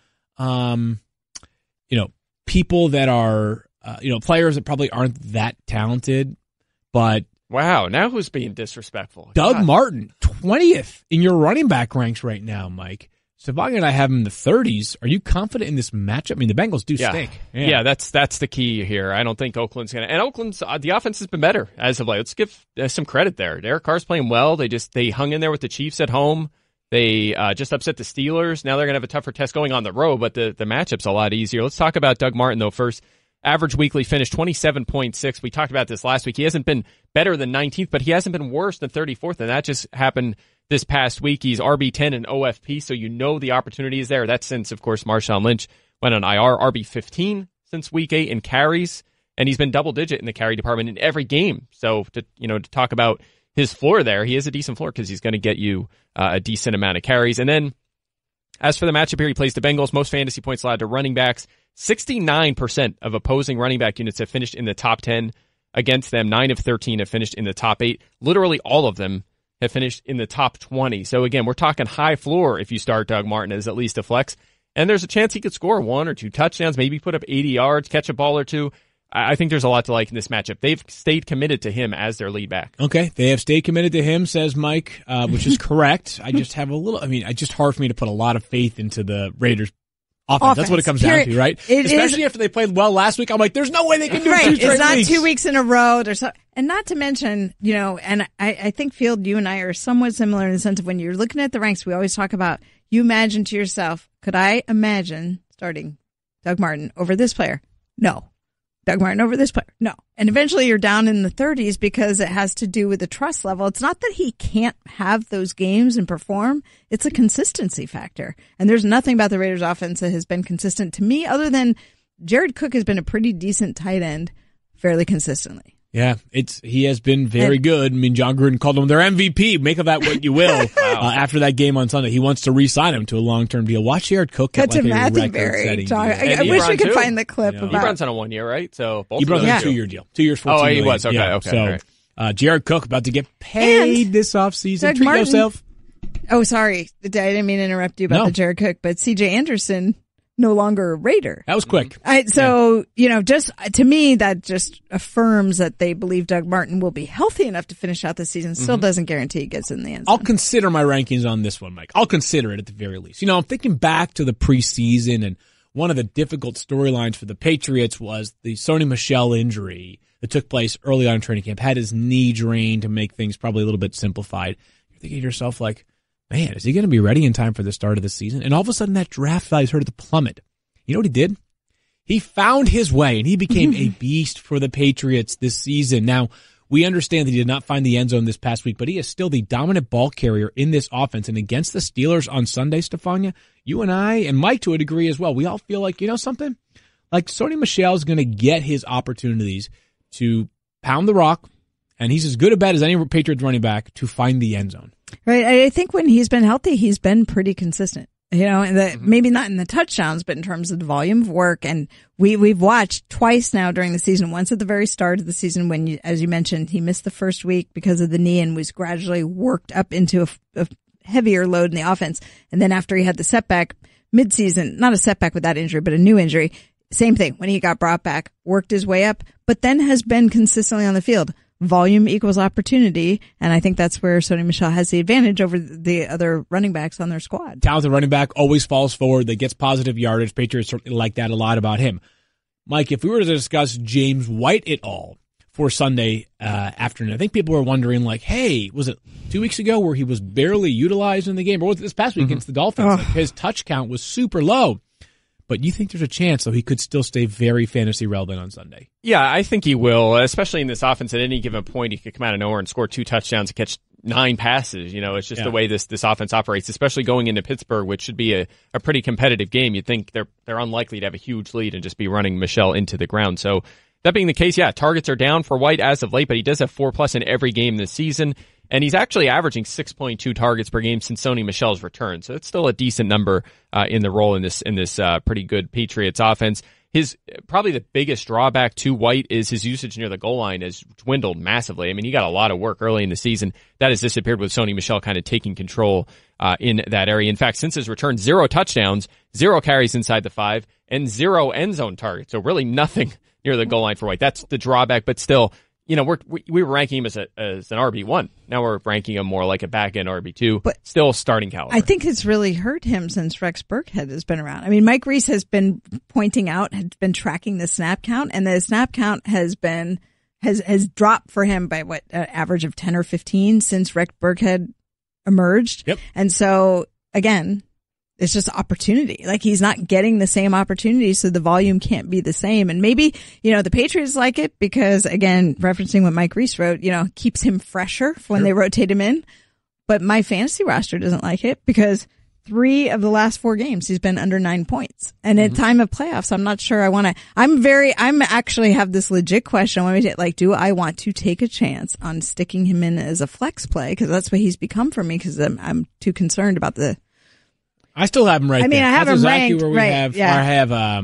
people that are, players that probably aren't that talented, but. Wow, now who's being disrespectful? Doug Martin, 20th in your running back ranks right now, Mike. Stefania and I have him in the 30s. Are you confident in this matchup? I mean, the Bengals do stink. Yeah, that's the key here. I don't think Oakland's going to. And Oakland's, the offense has been better as of late. Let's give some credit there. Derek Carr's playing well. They hung in there with the Chiefs at home. They just upset the Steelers. Now they're going to have a tougher test going on the road, but the matchup's a lot easier. Let's talk about Doug Martin, though, first. Average weekly finish, 27.6. We talked about this last week. He hasn't been better than 19th, but he hasn't been worse than 34th, and that just happened this past week. He's RB10 and OFP, so you know the opportunity is there. That's since, of course, Marshawn Lynch went on IR. RB15 since week 8 in carries, and he's been double-digit in the carry department in every game. So, to talk about his floor there, he has a decent floor because he's going to get you a decent amount of carries. And then, as for the matchup here, he plays the Bengals. Most fantasy points allowed to running backs. 69% of opposing running back units have finished in the top 10 against them. 9 of 13 have finished in the top 8. Literally all of them have finished in the top 20. So again, we're talking high floor if you start Doug Martin as at least a flex. And there's a chance he could score 1 or 2 touchdowns, maybe put up 80 yards, catch a ball or two. I think there's a lot to like in this matchup. They've stayed committed to him as their lead back. Okay, they have stayed committed to him, says Mike, which is correct. I just have it's just hard for me to put a lot of faith into the Raiders' offense. That's what it comes down to, right? Especially after they played well last week. I'm like, there's no way they can do it 2 straight It's not weeks. 2 weeks in a row. And not to mention, and I think, Field, you and I are somewhat similar in the sense of when you're looking at the ranks, we always talk about, you imagine to yourself, could I imagine starting Doug Martin over this player? No. Doug Martin over this player? No. And eventually you're down in the 30s because it has to do with the trust level. It's not that he can't have those games and perform. It's a consistency factor. And there's nothing about the Raiders offense that has been consistent to me other than Jared Cook has been a pretty decent tight end fairly consistently. Yeah, he has been very good. I mean, John Gruden called him their MVP. Make of that what you will. After that game on Sunday, he wants to re-sign him to a long-term deal. Watch Jared Cook get like a record-setting deal. I wish we could find the clip about Ebron's on a 1 year, right? So both Ebron's on a 2-year deal. 2 years, $14 million. Oh, he was. Okay, yeah. okay. So right. Jared Cook about to get paid this offseason. Treat yourself. Oh, sorry. I didn't mean to interrupt you about the Jared Cook, but C.J. Anderson no longer a Raider. That was quick. Just to me, that just affirms that they believe Doug Martin will be healthy enough to finish out the season. Still doesn't guarantee he gets in the end zone. I'll consider my rankings on this one, Mike. I'll consider it at the very least. I'm thinking back to the preseason, and one of the difficult storylines for the Patriots was the Sony Michel injury that took place early on in training camp. Had his knee drained to make things probably a little bit simplified. You're thinking to yourself, like, man, is he going to be ready in time for the start of the season? And all of a sudden, that draft value started to plummet. You know what he did? He found his way, and he became a beast for the Patriots this season. Now, we understand that he did not find the end zone this past week, but he is still the dominant ball carrier in this offense. And against the Steelers on Sunday, Stefania, you and I, and Mike to a degree as well, we all feel like, something? Like Sony Michel is going to get his opportunities to pound the rock, and he's as good a bet as any Patriots running back to find the end zone. Right. I think when he's been healthy, he's been pretty consistent. Maybe not in the touchdowns, but in terms of the volume of work. And we've watched twice now during the season. Once at the very start of the season when, as you mentioned, he missed the first week because of the knee and was gradually worked up into a heavier load in the offense. And then after he had the setback midseason, not a setback with that injury, but a new injury, same thing. When he got brought back, worked his way up, but then has been consistently on the field. volume equals opportunity, and I think that's where Sony Michel has the advantage over the other running backs on their squad. Talented running back, always falls forward, that gets positive yardage. Patriots certainly like that a lot about him. Mike, if we were to discuss James White at all for Sunday afternoon, I think people were wondering, like, hey, was it 2 weeks ago where he was barely utilized in the game, or was it this past week against the Dolphins? Like, his touch count was super low. But you think there's a chance, though, he could still stay very fantasy relevant on Sunday? Yeah, I think he will, especially in this offense. At any given point, he could come out of nowhere and score 2 touchdowns and catch 9 passes. You know, it's just the way this offense operates, especially going into Pittsburgh, which should be a pretty competitive game. You'd think they're unlikely to have a huge lead and just be running Michel into the ground. So that being the case, yeah, targets are down for White as of late, but he does have 4+ in every game this season. And he's actually averaging 6.2 targets per game since Sony Michel's return. So it's still a decent number in the role in this pretty good Patriots offense. His probably the biggest drawback to White is his usage near the goal line has dwindled massively. I mean, he got a lot of work early in the season. That has disappeared with Sony Michel kind of taking control in that area. In fact, since his return, 0 touchdowns, 0 carries inside the 5, and 0 end zone targets. So really nothing near the goal line for White. That's the drawback, but still, you know, we were ranking him as an RB1. Now we're ranking him more like a back-end RB2, but still starting caliber. I think it's really hurt him since Rex Burkhead has been around. I mean, Mike Reese has been pointing out, has been tracking the snap count, and the snap count has dropped for him by an average of 10 or 15 since Rex Burkhead emerged. Yep. And so, again, it's just opportunity. Like, he's not getting the same opportunity, so the volume can't be the same. And maybe, you know, the Patriots like it because, again, referencing what Mike Reese wrote, you know, keeps him fresher when they rotate him in. But my fantasy roster doesn't like it because 3 of the last 4 games he's been under 9 points. And at time of playoffs, I'm not sure I want to. I'm actually have this legit question. Do I want to take a chance on sticking him in as a flex play? Because that's what he's become for me. Because I'm too concerned about the. I still have him right there. I mean, I have That's him exactly ranked, where we right, have, yeah.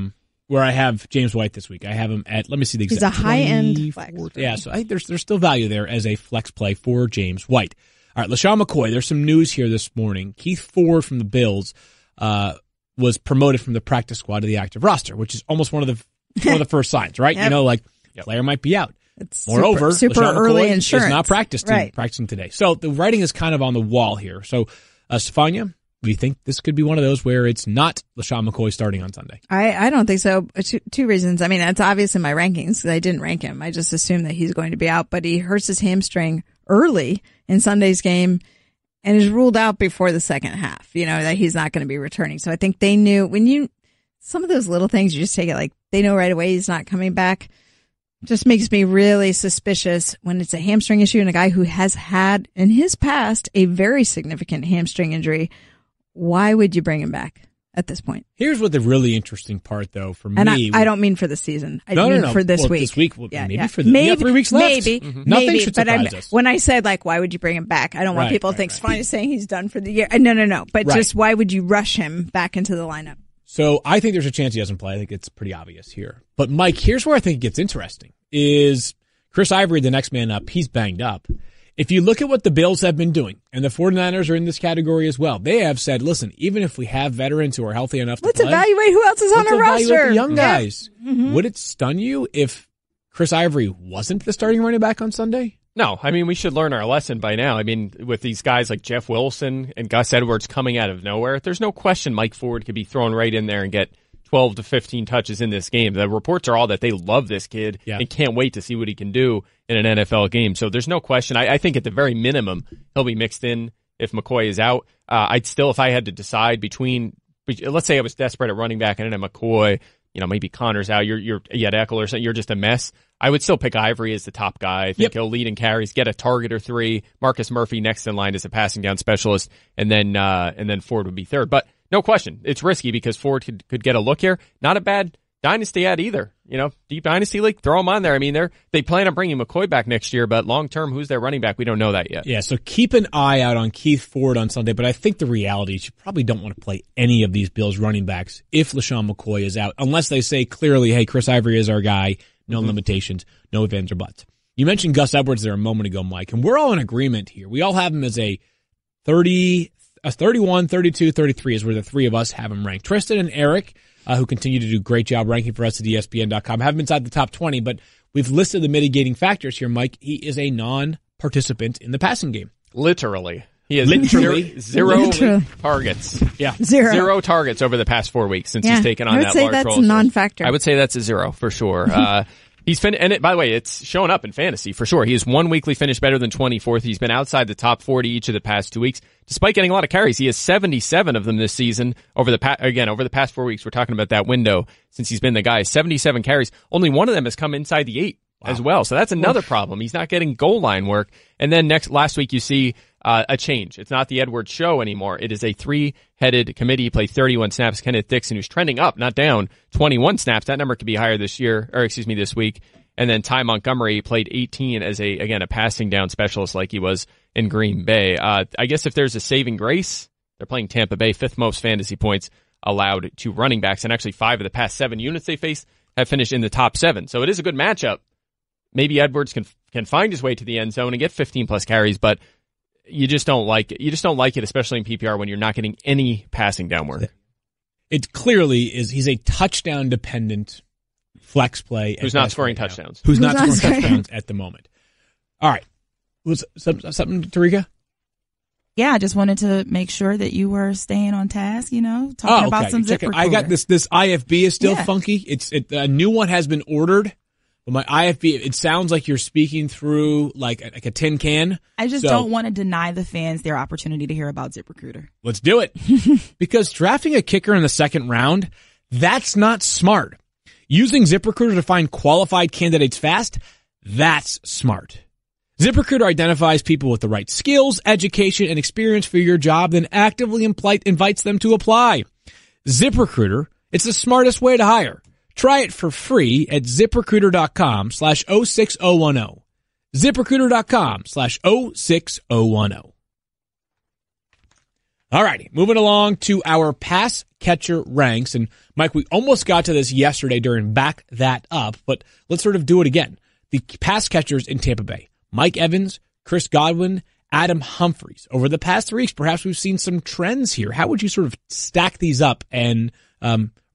where I have James White this week. I have him at, let me see the exact. He's a high-end flex. Yeah, so there's still value there as a flex play for James White. All right, LaShawn McCoy, there's some news here this morning. Keith Ford from the Bills was promoted from the practice squad to the active roster, which is almost one of the first signs, right? Yep. You know, like, player might be out. It's Moreover, super LaShawn early McCoy insurance. is not practicing today. So the writing is kind of on the wall here. So, Stefania, do you think this could be one of those where it's not LaShawn McCoy starting on Sunday? I don't think so. 2 reasons. I mean, it's obvious in my rankings because I didn't rank him. I just assumed that he's going to be out, but he hurts his hamstring early in Sunday's game and is ruled out before the second half, you know, that he's not going to be returning. So I think they knew some of those little things, you just take it like they know right away he's not coming back. Just makes me really suspicious when it's a hamstring issue and a guy who has had in his past a very significant hamstring injury. Why would you bring him back at this point? Here's what the really interesting part, though, for and me. I don't mean for the season. I mean for this week. This week, maybe for maybe 3 weeks left. Maybe. Nothing should surprise us. When I said, like, why would you bring him back? I don't want people to think Stefania is saying he's done for the year. No. But just why would you rush him back into the lineup? So I think there's a chance he doesn't play. I think it's pretty obvious here. But, Mike, here's where I think it gets interesting, is Chris Ivory, the next man up, he's banged up. If you look at what the Bills have been doing, and the 49ers are in this category as well, they have said, listen, even if we have veterans who are healthy enough to play, evaluate who else is on our roster. The young guys. Mm-hmm. Would it stun you if Chris Ivory wasn't the starting running back on Sunday? No. I mean, we should learn our lesson by now. I mean, with these guys like Jeff Wilson and Gus Edwards coming out of nowhere, there's no question Mike Ford could be thrown right in there and get 12 to 15 touches in this game. The reports are all that they love this kid and can't wait to see what he can do in an NFL game. So there's no question. I think at the very minimum, he'll be mixed in if McCoy is out. I'd still, if I had to decide between, let's say I was desperate at running back and then McCoy, you know, maybe Connor's out, you had Eckel or something, you're just a mess. I would still pick Ivory as the top guy. I think he'll lead in carries, get a target or 3. Marcus Murphy next in line as a passing down specialist, and then Ford would be third. But no question, it's risky because Ford could get a look here. Not a bad dynasty ad either. You know, deep dynasty league, throw them on there. I mean, they plan on bringing McCoy back next year, but long term, who's their running back? We don't know that yet. Yeah, so keep an eye out on Keith Ford on Sunday, but I think the reality is you probably don't want to play any of these Bills running backs if LaShawn McCoy is out, unless they say clearly, hey, Chris Ivory is our guy, no limitations, no ifs, ands, or buts. You mentioned Gus Edwards there a moment ago, Mike, and we're all in agreement here. We all have him as a 31, 32, 33 is where the 3 of us have him ranked. Tristan and Eric, who continue to do a great job ranking for us at ESPN.com, have him inside the top 20, but we've listed the mitigating factors here, Mike. He is a non-participant in the passing game. Literally. He has zero targets. Yeah. Zero targets over the past 4 weeks since he's taken on that large role. I would say that's a non-factor. I would say that's a 0 for sure. By the way, it's showing up in fantasy for sure. He has one weekly finish better than 24th. He's been outside the top 40 each of the past 2 weeks. Despite getting a lot of carries, he has 77 of them this season over the past 4 weeks. We're talking about that window since he's been the guy. 77 carries. Only one of them has come inside the 8 as well. So that's another problem. He's not getting goal line work. And then last week you see a change. It's not the Edwards show anymore. It is a 3-headed committee. He played 31 snaps. Kenneth Dixon, who's trending up, not down, 21 snaps. That number could be higher this week. And then Ty Montgomery played 18 as a passing down specialist like he was in Green Bay. I guess if there's a saving grace, they're playing Tampa Bay, 5th most fantasy points allowed to running backs. And actually 5 of the past 7 units they faced have finished in the top 7. So it is a good matchup. Maybe Edwards can find his way to the end zone and get 15 plus carries, but you just don't like it. You just don't like it, especially in PPR when you're not getting any passing down work. It clearly is. He's a touchdown dependent flex play. Who's not scoring touchdowns. Who's not scoring touchdowns at the moment. All right. Was something, Tarika? Yeah, I just wanted to make sure that you were staying on task, talking about some ZipRecruiter. I got this IFB is still funky. A new one has been ordered. But my IFB, it sounds like you're speaking through like a tin can. I just don't want to deny the fans their opportunity to hear about ZipRecruiter. Let's do it. Because drafting a kicker in the second round, that's not smart. Using ZipRecruiter to find qualified candidates fast, that's smart. ZipRecruiter identifies people with the right skills, education, and experience for your job, then actively invites them to apply. ZipRecruiter, it's the smartest way to hire. Try it for free at ZipRecruiter.com/06010. ZipRecruiter.com/06010. All righty, moving along to our pass catcher ranks. And Mike, we almost got to this yesterday during Back That Up, but let's sort of do it again. The pass catchers in Tampa Bay: Mike Evans, Chris Godwin, Adam Humphries. Over the past 3 weeks, perhaps we've seen some trends here. How would you sort of stack these up and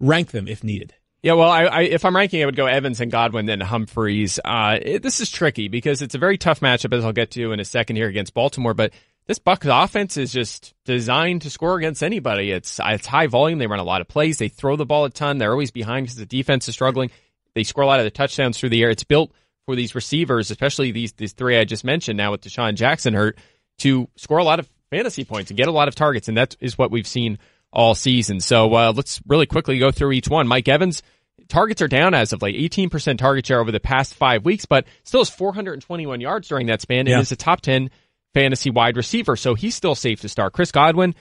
rank them if needed? Yeah, well, if I'm ranking, I would go Evans and Godwin, then Humphries. This is tricky because it's a very tough matchup, as I'll get to in a second here against Baltimore. But this Bucs offense is just designed to score against anybody. It's high volume. They run a lot of plays. They throw the ball a ton. They're always behind because the defense is struggling. They score a lot of the touchdowns through the air. It's built for these receivers, especially these 3 I just mentioned now with Deshaun Jackson hurt, to score a lot of fantasy points and get a lot of targets. And that is what we've seen all season. So let's really quickly go through each one. Mike Evans, targets are down as of late, 18% target share over the past 5 weeks, but still has 421 yards during that span and is a top 10 fantasy wide receiver. So he's still safe to start. Chris Godwin,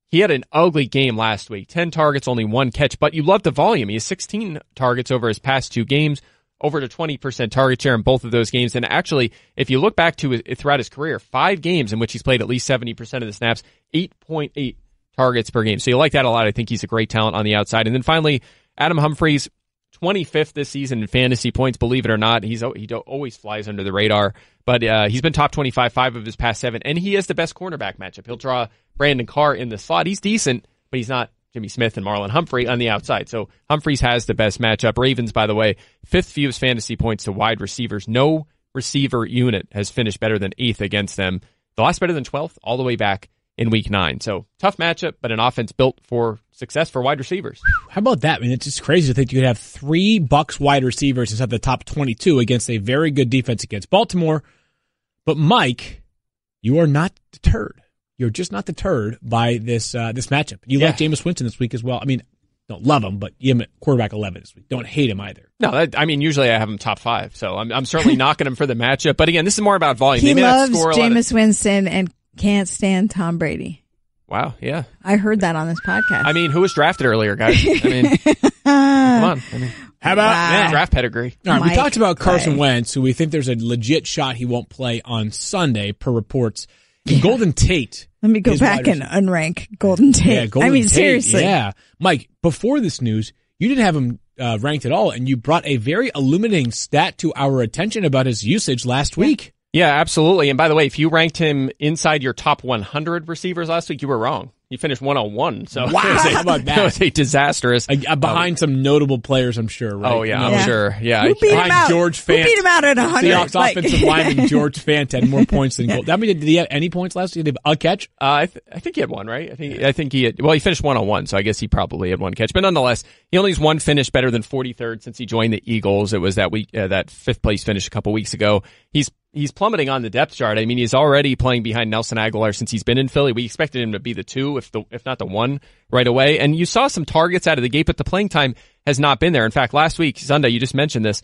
he had an ugly game last week, 10 targets, only 1 catch, but you love the volume. He has 16 targets over his past 2 games, over to 20% target share in both of those games. And actually, if you look back to throughout his career, 5 games in which he's played at least 70% of the snaps, 8.8 targets per game. So you like that a lot. I think he's a great talent on the outside. And then finally, Adam Humphries, 25th this season in fantasy points, believe it or not. He always flies under the radar, but he's been top 25 5 of his past 7, and he has the best cornerback matchup. He'll draw Brandon Carr in the slot. He's decent, but he's not Jimmy Smith and Marlon Humphrey on the outside. So Humphries has the best matchup. Ravens, by the way, 5th fewest fantasy points to wide receivers. No receiver unit has finished better than 8th against them. The last better than 12th all the way back in week 9. So tough matchup, but an offense built for success for wide receivers. How about that? I mean, it's just crazy to think you could have 3 Bucs wide receivers inside the top 22 against a very good defense against Baltimore. But Mike, you are not deterred. You're just not deterred by this matchup. You like Jameis Winston this week as well. I mean, don't love him, but you have him at quarterback 11 this week. Don't hate him either. No, usually I have him top 5, so I'm certainly knocking him for the matchup. But again, this is more about volume. He loves Jameis Winston and can't stand Tom Brady. Wow, yeah. I heard that on this podcast. I mean, who was drafted earlier, guys? I mean, come on. How about draft pedigree? All right, we talked about Carson Wentz, who we think there's a legit shot he won't play on Sunday, per reports. And Golden Tate. Let me go back and unrank Golden Tate. Yeah, Golden Tate, seriously. Yeah. Mike, before this news, you didn't have him ranked at all, and you brought a very illuminating stat to our attention about his usage last week. Yeah, absolutely. And by the way, if you ranked him inside your top 100 receivers last week, you were wrong. He finished 101. So wow, how about that? That was a disastrous. Behind some notable players, I'm sure. Right? Oh yeah, I'm sure. Yeah, Who beat him out? George Fant. Who beat him out at 100? Seahawks offensive lineman George Fant had more points than Gold. Did he have any points last year? Did he have a catch? I think he had one, right? I think he had. Well, he finished 101, so I guess he probably had one catch. But nonetheless, he only has one finish better than 43rd since he joined the Eagles. It was that week, that 5th place finish a couple weeks ago. He's plummeting on the depth chart. I mean, he's already playing behind Nelson Aguilar since he's been in Philly. We expected him to be the 2, if not the 1, right away. And you saw some targets out of the gate, but the playing time has not been there. In fact, last week, Sunday, you just mentioned this.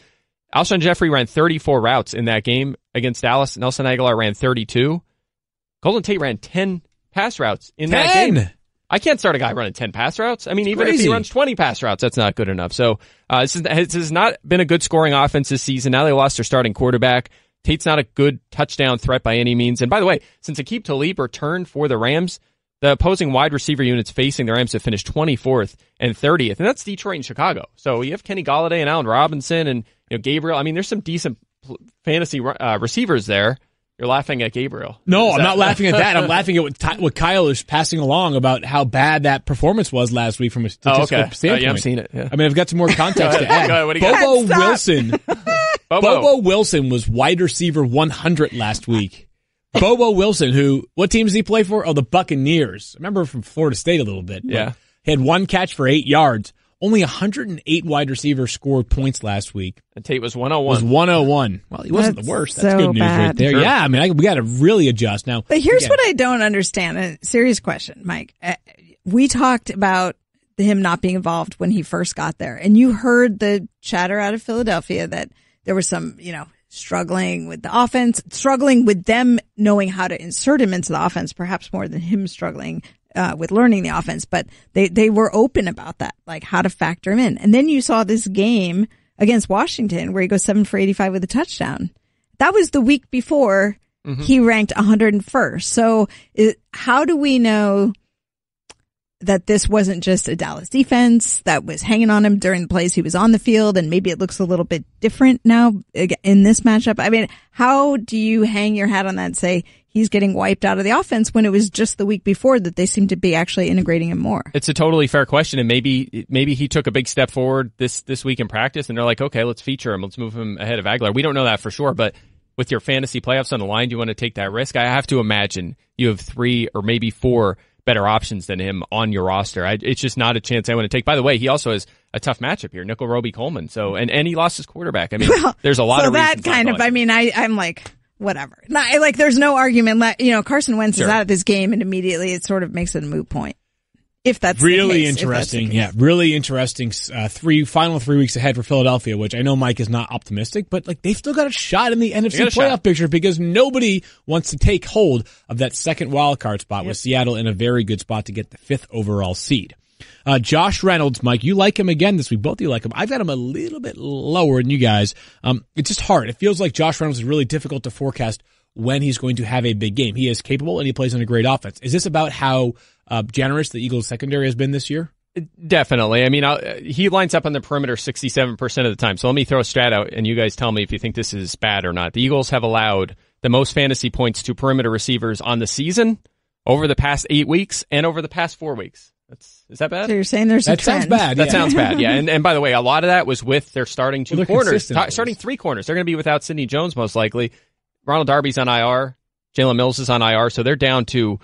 Alshon Jeffrey ran 34 routes in that game against Dallas. Nelson Aguilar ran 32. Golden Tate ran 10 pass routes in that game. I can't start a guy running 10 pass routes. I mean, even if he runs 20 pass routes, that's not good enough. So this has not been a good scoring offense this season. Now they lost their starting quarterback. Tate's not a good touchdown threat by any means. And by the way, since Aqib Talib returned for the Rams, the opposing wide receiver units facing the Rams have finished 24th and 30th, and that's Detroit and Chicago. So you have Kenny Golladay and Allen Robinson and Gabriel. I mean, there's some decent fantasy receivers there. You're laughing at Gabriel. No, I'm not laughing at that. I'm laughing at what Kyle is passing along about how bad that performance was last week from a statistical standpoint. Yeah, I've seen it. Yeah. I mean, I've got some more context to add. Go ahead, what do you got? Bobo Wilson. Bobo Wilson was wide receiver 100 last week. Bobo Wilson, what team does he play for? Oh, the Buccaneers. I remember from Florida State a little bit. Yeah. He had 1 catch for 8 yards. Only 108 wide receivers scored points last week. And Tate was 101. Was 101. Well, he wasn't the worst. That's good news right there. Sure. Yeah, I mean, we got to really adjust now. But here's what I don't understand. A serious question, Mike. We talked about him not being involved when he first got there, and you heard the chatter out of Philadelphia that there was some, struggling with the offense, struggling with them knowing how to insert him into the offense, perhaps more than him struggling with learning the offense. But they were open about that, like how to factor him in. And then you saw this game against Washington where he goes 7 for 85 with a touchdown. That was the week before he ranked 101st. So how do we know that this wasn't just a Dallas defense that was hanging on him during the plays he was on the field, and maybe it looks a little bit different now in this matchup? I mean, how do you hang your hat on that and say he's getting wiped out of the offense when it was just the week before that they seem to be actually integrating him more? It's a totally fair question, and maybe he took a big step forward this week in practice, and they're like, okay, let's feature him. Let's move him ahead of Aguilar. We don't know that for sure, but with your fantasy playoffs on the line, do you want to take that risk? I have to imagine you have 3 or maybe 4 better options than him on your roster. It's just not a chance I want to take. By the way, he also has a tough matchup here, Nickel Roby Coleman. So, and he lost his quarterback. I mean, there's a lot of reasons. So that kind of, I mean, I'm like, whatever. There's no argument. Carson Wentz is out of this game, and immediately it sort of makes it a moot point. If that's really interesting. Yeah, really interesting. Final 3 weeks ahead for Philadelphia, which I know Mike is not optimistic, but they've still got a shot in the NFC playoff picture because nobody wants to take hold of that second wild card spot with Seattle in a very good spot to get the 5th overall seed. Josh Reynolds, Mike, you like him again this week. Both of you like him. I've got him a little bit lower than you guys. It's just hard. It feels like Josh Reynolds is really difficult to forecast when he's going to have a big game. He is capable and he plays on a great offense. Is this about how generous the Eagles secondary has been this year? Definitely. I mean, he lines up on the perimeter 67% of the time. So let me throw a stat out and you guys tell me if you think this is bad or not. The Eagles have allowed the most fantasy points to perimeter receivers on the season over the past 8 weeks and over the past 4 weeks. Is that bad? So you're saying there's a trend? Sounds bad. That sounds bad, yeah. And by the way, a lot of that was with their starting 2 corners. Starting 3 corners. They're going to be without Sidney Jones most likely. Ronald Darby's on IR. Jalen Mills is on IR. So they're down to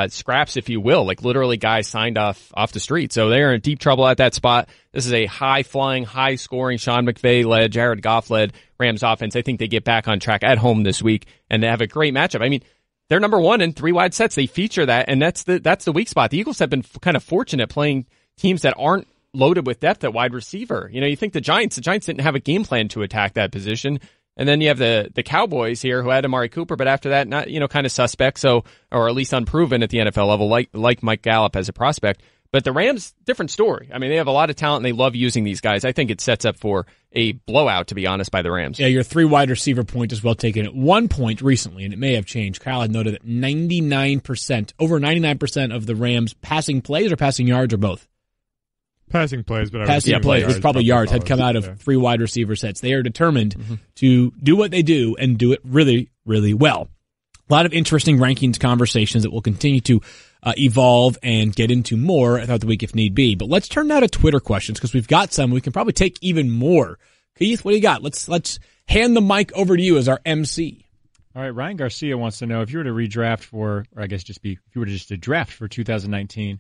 scraps, if you will, like literally guys signed off the street. So they're in deep trouble at that spot. This is a high-flying, high-scoring Sean McVay-led, Jared Goff-led Rams offense. I think they get back on track at home this week, and they have a great matchup. I mean, they're number 1 in 3 wide sets. They feature that, and that's the weak spot. The Eagles have been kind of fortunate playing teams that aren't loaded with depth at wide receiver. You think the Giants didn't have a game plan to attack that position. And then you have the Cowboys here who had Amari Cooper, but after that, not, kind of suspect, so, or at least unproven at the NFL level, like Mike Gallup as a prospect. But the Rams, different story. I mean, they have a lot of talent and they love using these guys. I think it sets up for a blowout, to be honest, by the Rams. Yeah, your 3 wide receiver point is well taken. At one point recently, and it may have changed, Kyle had noted that over 99% of the Rams passing plays or passing yards or both. Passing plays, but passing plays. It's probably yards. Had come out of 3 wide receiver sets. They are determined to do what they do and do it really, really well. A lot of interesting rankings conversations that will continue to evolve and get into more throughout the week if need be. But let's turn now to Twitter questions because we've got some. We can probably take even more. Keith, what do you got? Let's hand the mic over to you as our MC. All right, Ryan Garcia wants to know if you were to redraft for, or I guess if you were just to draft for 2019,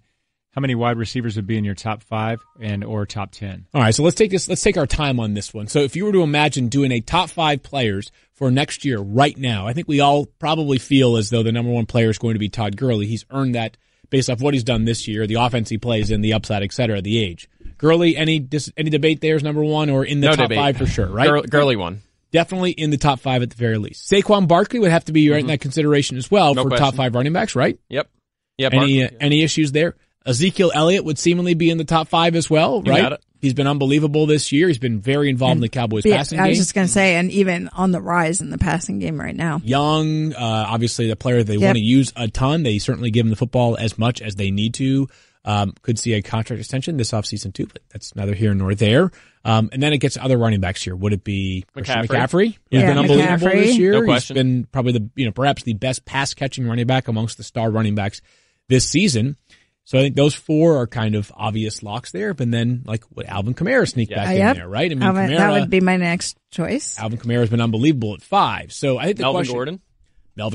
how many wide receivers would be in your top 5 and or top 10? All right, so let's take our time on this one. So if you were to imagine doing a top 5 players for next year right now, I think we all probably feel as though the number one player is going to be Todd Gurley. He's earned that based off what he's done this year, the offense he plays in, the upside, et cetera, the age. Gurley, any debate there is number one or in the top 5 for sure, right? Gurley won. Definitely in the top 5 at the very least. Saquon Barkley would have to be right in that consideration as well for top 5 running backs, right? Yep. Yeah. Any issues there? Ezekiel Elliott would seemingly be in the top 5 as well, right? Got it. He's been unbelievable this year. He's been very involved in the Cowboys passing game. I was just going to say, and even on the rise in the passing game right now. Young, obviously the player they want to use a ton. They certainly give him the football as much as they need to. Could see a contract extension this offseason too, but that's neither here nor there. And then it gets to other running backs here. Would it be McCaffrey? Who's been unbelievable this year. No question. He's been probably perhaps the best pass catching running back amongst the star running backs this season. So I think those 4 are kind of obvious locks there. But then, would Alvin Kamara sneak back in there, right? I mean, Kamara, that would be my next choice. Alvin Kamara has been unbelievable at 5. So I think Melvin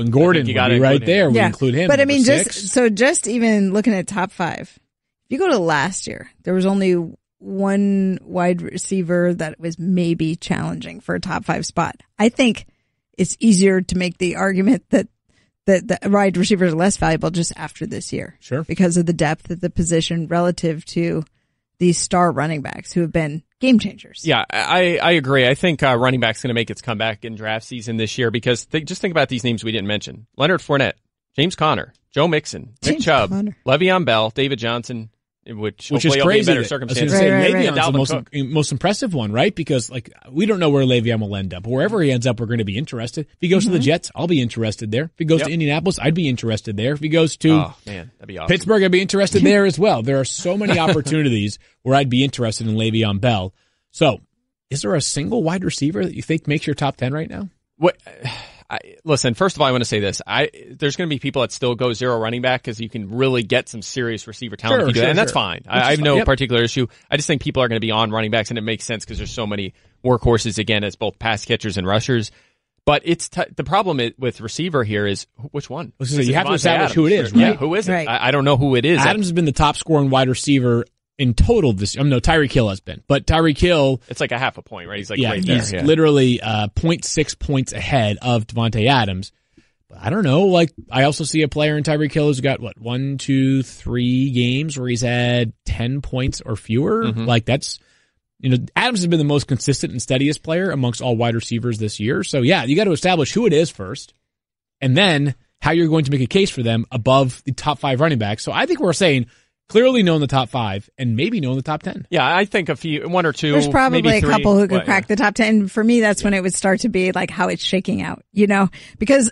Gordon would be right there. We include him. But I mean, 6. just even looking at top 5, if you go to last year, there was only one wide receiver that was maybe challenging for a top 5 spot. I think it's easier to make the argument that the wide receivers are less valuable just after this year. Sure. Because of the depth of the position relative to these star running backs who have been game changers. Yeah, I agree. I think running back's going to make its comeback in draft season this year because just think about these names we didn't mention. Leonard Fournette, James Conner, Joe Mixon, Nick Chubb, Le'Veon Bell, David Johnson, which is crazy. Better circumstances. Le'Veon's the most impressive one, right? Because we don't know where Le'Veon will end up. Wherever he ends up, we're going to be interested. If he goes to the Jets, I'll be interested there. If he goes to Indianapolis, I'd be interested there. If he goes to that'd be awesome. Pittsburgh, I'd be interested there as well. There are so many opportunities where I'd be interested in Le'Veon Bell. So, is there a single wide receiver that you think makes your top 10 right now? Listen, first of all, I want to say this. There's going to be people that still go 0 running back because you can really get some serious receiver talent if you do that, and that's fine. I have no particular issue. I just think people are going to be on running backs, and it makes sense because there's so many workhorses, again, as both pass catchers and rushers. But it's the problem with receiver here is which one? So you have to establish who it is, right? Yeah, who is it? Right. I don't know who it is. Adams has been the top scoring wide receiver in total this year. No, Tyreek Hill has been. But Tyreek Hill... It's like a half a point, right? He's right there. He's literally 0.6 points ahead of Devontae Adams. But I don't know. I also see a player in Tyreek Hill who's got, 1, 2, 3 games where he's had 10 points or fewer. Mm-hmm. That's... Adams has been the most consistent and steadiest player amongst all wide receivers this year. So, yeah, you got to establish who it is first. And then how you're going to make a case for them above the top 5 running backs. So I think we're saying... clearly know in the top 5 and maybe know in the top 10. Yeah, I think one or two. There's probably maybe a couple who could crack the top 10. For me, that's when it would start to be how it's shaking out, because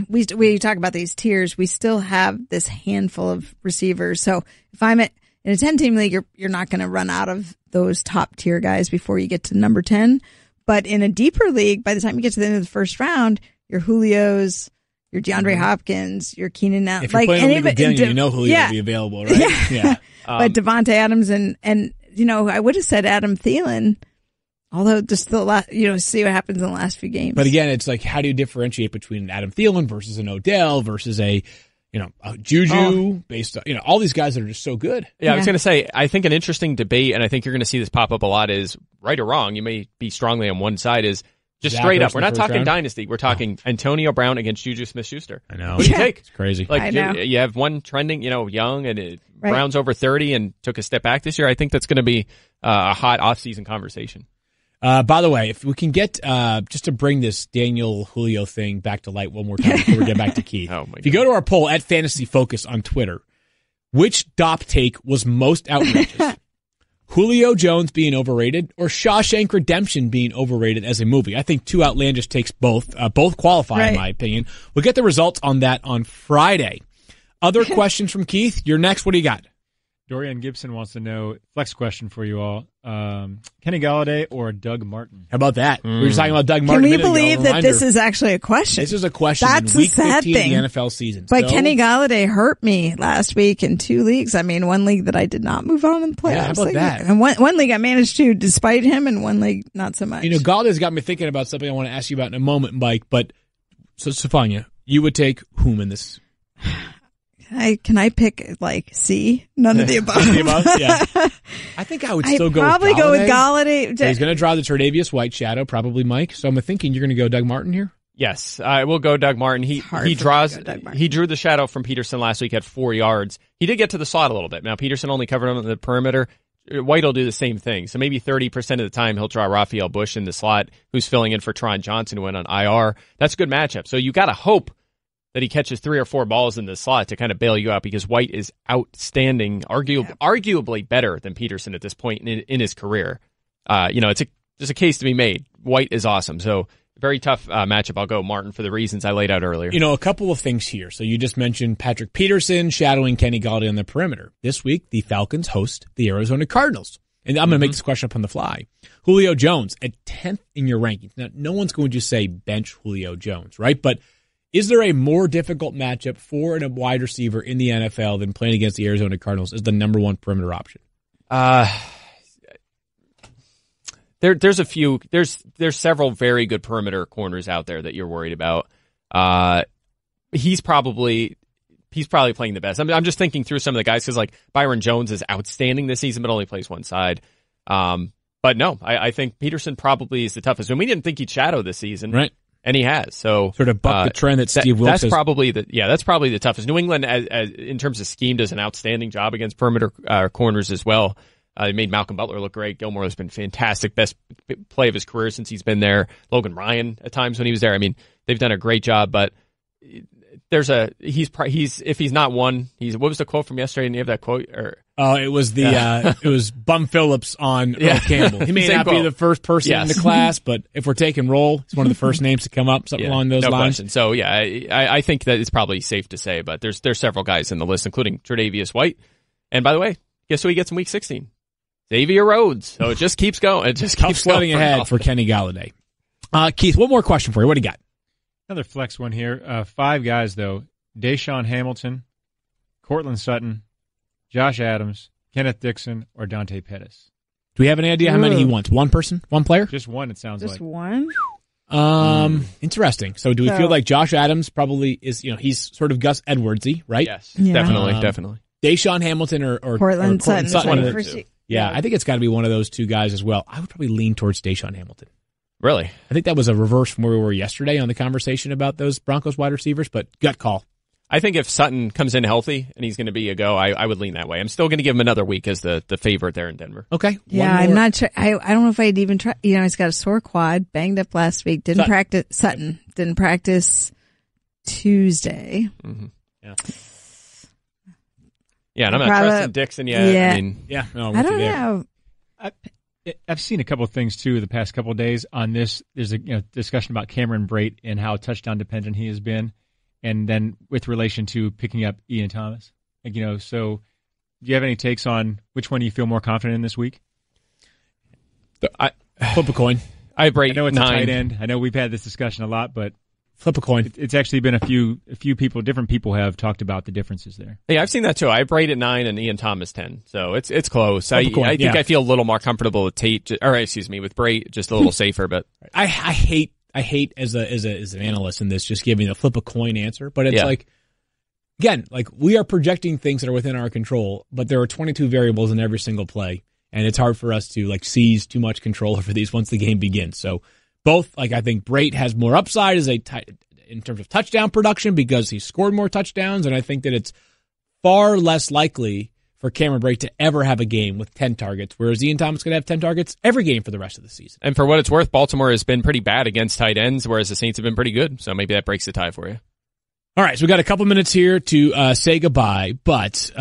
we talk about these tiers. We still have this handful of receivers. So if I'm in a 10-team league, you're not going to run out of those top tier guys before you get to number 10. But in a deeper league, by the time you get to the end of the first round, your Julio's, your DeAndre Hopkins, your Keenan Allen. If you're playing you know Julio will be available, right? Yeah. But Devontae Adams and I would have said Adam Thielen, although just see what happens in the last few games. But again, it's how do you differentiate between Adam Thielen versus an Odell versus a Juju based on, all these guys that are just so good. Yeah, I was going to say, I think an interesting debate, and I think you're going to see this pop up a lot is, right or wrong, you may be strongly on one side, is just straight up. We're not talking dynasty. We're talking Antonio Brown against Juju Smith-Schuster. I know. What do you take? It's crazy. I know. You have one trending, young, and Brown's over 30 and took a step back this year. I think that's going to be a hot off-season conversation. By the way, if we can get, just to bring this Daniel Julio thing back to light one more time before we get back to Keith. If you go to our poll at Fantasy Focus on Twitter, which DOP take was most outrageous? Julio Jones being overrated or Shawshank Redemption being overrated as a movie? I think 2 outlandish takes both qualify in my opinion. We'll get the results on that on Friday. Other questions from Keith? You're next. What do you got? Dorian Gibson wants to know, flex question for you all, Kenny Galladay or Doug Martin? How about that? We were talking about Doug Martin. Can we believe that this is actually a question? This is a question. That's in week the sad 15 thing. of the NFL season. But Kenny Galladay hurt me last week in 2 leagues. I mean, one league that I did not move on in the playoffs. Yeah, how about that? And one league I managed to, despite him, and one league not so much. Galladay's got me thinking about something I want to ask you about in a moment, Mike. But so, Stefania, you would take whom in this? Can I pick C? None of the above. None of the above? Yeah. I think I would still probably go with Galladay. So he's going to draw the Tre'Davious White shadow, probably Mike. So I'm thinking you're going to go Doug Martin here. Yes, I will go Doug Martin. He drew the shadow from Peterson last week at 4 yards. He did get to the slot a little bit. Now Peterson only covered him on the perimeter. White will do the same thing. So maybe 30% of the time he'll draw Raphael Bush in the slot, who's filling in for Tron Johnson, who went on IR. That's a good matchup. So you got to hope that he catches 3 or 4 balls in the slot to kind of bail you out, because White is outstanding, arguably better than Peterson at this point in his career. There's a case to be made. White is awesome. So very tough matchup. I'll go Martin for the reasons I laid out earlier. A couple of things here. So you just mentioned Patrick Peterson shadowing Kenny Galladay on the perimeter. This week, the Falcons host the Arizona Cardinals. And I'm going to make this question up on the fly. Julio Jones at 10th in your rankings. Now, no one's going to say bench Julio Jones, right? But is there a more difficult matchup for a wide receiver in the NFL than playing against the Arizona Cardinals as the number one perimeter option? There's a few. There's several very good perimeter corners out there that you're worried about. He's probably playing the best. I'm just thinking through some of the guys, because Byron Jones is outstanding this season, but only plays one side. But no, I think Peterson probably is the toughest. And we didn't think he'd shadow this season, right? And he has. So sort of buck the trend that Steve Wilkes that's probably the toughest. New England, as in terms of scheme, does an outstanding job against perimeter corners as well. They made Malcolm Butler look great. Gilmore has been fantastic. Best play of his career since he's been there. Logan Ryan at times when he was there. I mean, they've done a great job, but he's if he's not one, what was the quote from yesterday? And you have that quote? It was it was Bum Phillips on Earl Campbell. He may not be the first person in the class, but if we're taking roll, it's one of the first names to come up, something along those lines. Question. So I think that it's probably safe to say, but there's several guys in the list, including Tre'Davious White. And by the way, guess who he gets in Week 16? Xavier Rhodes. So it just keeps going. It just keeps sledding ahead for Kenny Galladay. Keith, one more question for you. What do you got? Another flex one here. 5 guys, though. Deshaun Hamilton, Cortland Sutton, Josh Adams, Kenneth Dixon, or Dante Pettis. Do we have any idea how many he wants? One person? One player? Just one, it sounds like. Just one? Interesting. So do we feel like Josh Adams probably is, he's sort of Gus Edwardsy, right? Yes, definitely. Deshaun Hamilton or Cortland Sutton. One of the two. Yeah, I think it's got to be one of those two guys as well. I would probably lean towards Deshaun Hamilton. Really? I think that was a reverse from where we were yesterday on the conversation about those Broncos wide receivers, but gut call. I think if Sutton comes in healthy and he's going to be a go, I would lean that way. I'm still going to give him another week as the favorite there in Denver. Okay. Yeah, I'm not sure. I don't know if I'd even try. He's got a sore quad, banged up last week. Didn't practice Tuesday. Mm-hmm. Yeah. Yeah, and I'm not trusting Dixon yet. Yeah. No, I don't know. I've seen a couple of things too the past couple of days on this. There's a discussion about Cameron Brate and how touchdown dependent he has been, and then with relation to picking up Ian Thomas. So do you have any takes on which one you feel more confident in this week? Flip a coin. I know it's 9. A tight end. I know we've had this discussion a lot, but flip a coin. It's actually been a few people, different people have talked about the differences there. Yeah, I've seen that too. I have Brate at 9 and Ian Thomas 10, so it's close. I think I feel a little more comfortable with with Brate, just a little safer. But I hate as an analyst in this just giving a flip a coin answer, but it's again, we are projecting things that are within our control, but there are 22 variables in every single play, and it's hard for us to seize too much control over these once the game begins. So. Both, I think Brate has more upside in terms of touchdown production because he scored more touchdowns, and I think that it's far less likely for Cameron Brate to ever have a game with 10 targets, whereas Ian Thomas could have 10 targets every game for the rest of the season. And for what it's worth, Baltimore has been pretty bad against tight ends, whereas the Saints have been pretty good, so maybe that breaks the tie for you. All right, so we got a couple minutes here to say goodbye, but,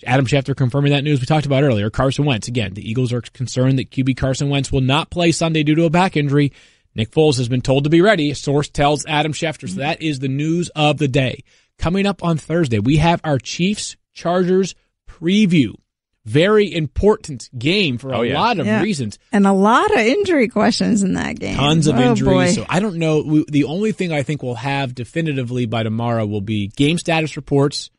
Adam Schefter confirming that news we talked about earlier. Carson Wentz, again, the Eagles are concerned that QB Carson Wentz will not play Sunday due to a back injury. Nick Foles has been told to be ready. A source tells Adam Schefter, so that is the news of the day. coming up on Thursday, we have our Chiefs-Chargers preview. Very important game for a lot of reasons. And a lot of injury questions in that game. Tons of injuries. Boy. So I don't know. The only thing I think we'll have definitively by tomorrow will be game status reports.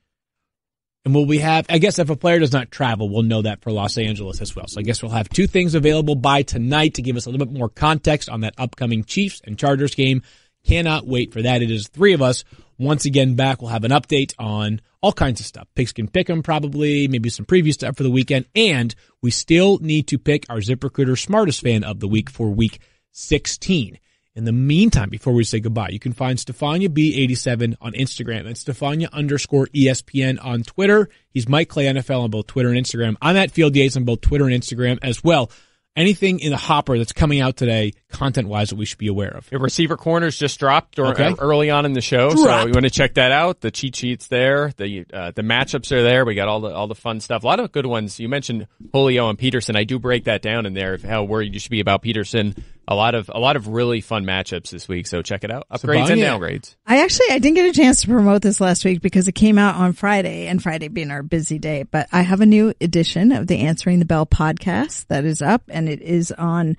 And will we have, I guess if a player does not travel, we'll know that for Los Angeles as well. So I guess we'll have 2 things available by tonight to give us a little bit more context on that upcoming Chiefs and Chargers game. Cannot wait for that. It is 3 of us once again back. We'll have an update on all kinds of stuff. Pigskin Pick'em probably, maybe some preview stuff for the weekend. And we still need to pick our ZipRecruiter Smartest Fan of the Week for Week 16. In the meantime, before we say goodbye, you can find Stefania B87 on Instagram and Stefania_ESPN on Twitter. He's Mike Clay NFL on both Twitter and Instagram. I'm at Field Yates on both Twitter and Instagram as well. Anything in the hopper that's coming out today, content-wise, that we should be aware of? The receiver corners just dropped early on in the show, so you want to check that out. The cheat sheets there, the matchups are there. We got all the fun stuff. A lot of good ones. You mentioned Julio and Peterson. I do break that down in there. How worried you should be about Peterson. A lot of really fun matchups this week, so check it out. Upgrades and downgrades. I didn't get a chance to promote this last week because it came out on Friday, and Friday being our busy day. But I have a new edition of the Answering the Bell podcast that is up, and it is on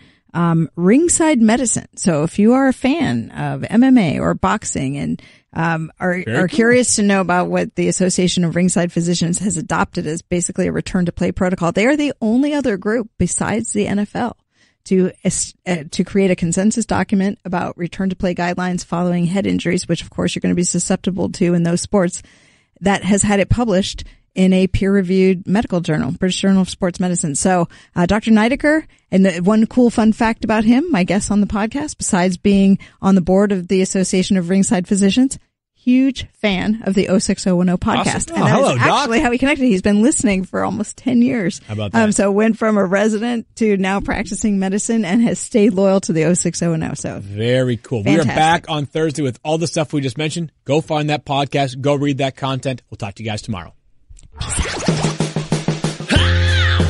Ringside Medicine. So if you are a fan of MMA or boxing and are curious to know about what the Association of Ringside Physicians has adopted as basically a return to play protocol, they are the only other group besides the NFL to create a consensus document about return to play guidelines following head injuries, which of course you're going to be susceptible to in those sports, that has had it published in a peer-reviewed medical journal, British Journal of Sports Medicine. So, Dr. Neidecker, and one cool fun fact about him, my guest on the podcast, besides being on the board of the Association of Ringside Physicians, huge fan of the 06010 podcast. Awesome. And that hello, is actually how we connected. He's been listening for almost 10 years. How about that? So went from a resident to now practicing medicine and has stayed loyal to the 06010. So very cool. Fantastic. We are back on Thursday with all the stuff we just mentioned. Go find that podcast. Go read that content. We'll talk to you guys tomorrow.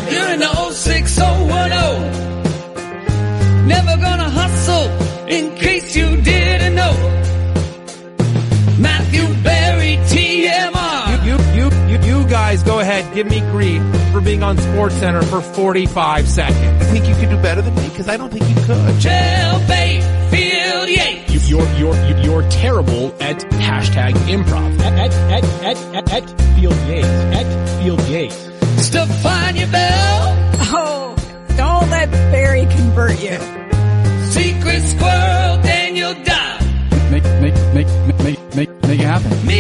You're in the 06010. Never gonna hustle in case you didn't know. Matthew Berry, TMR. You guys go ahead, give me grief for being on SportsCenter for 45 seconds. I think you could do better than me because I don't think you could. Jailbait, Field Yates. You're terrible at hashtag improv. At Field Yates. At Field Yates. Stefania Bell. Oh, don't let Barry convert you. Secret Squirrel, Daniel Dodd. Make it happen. Me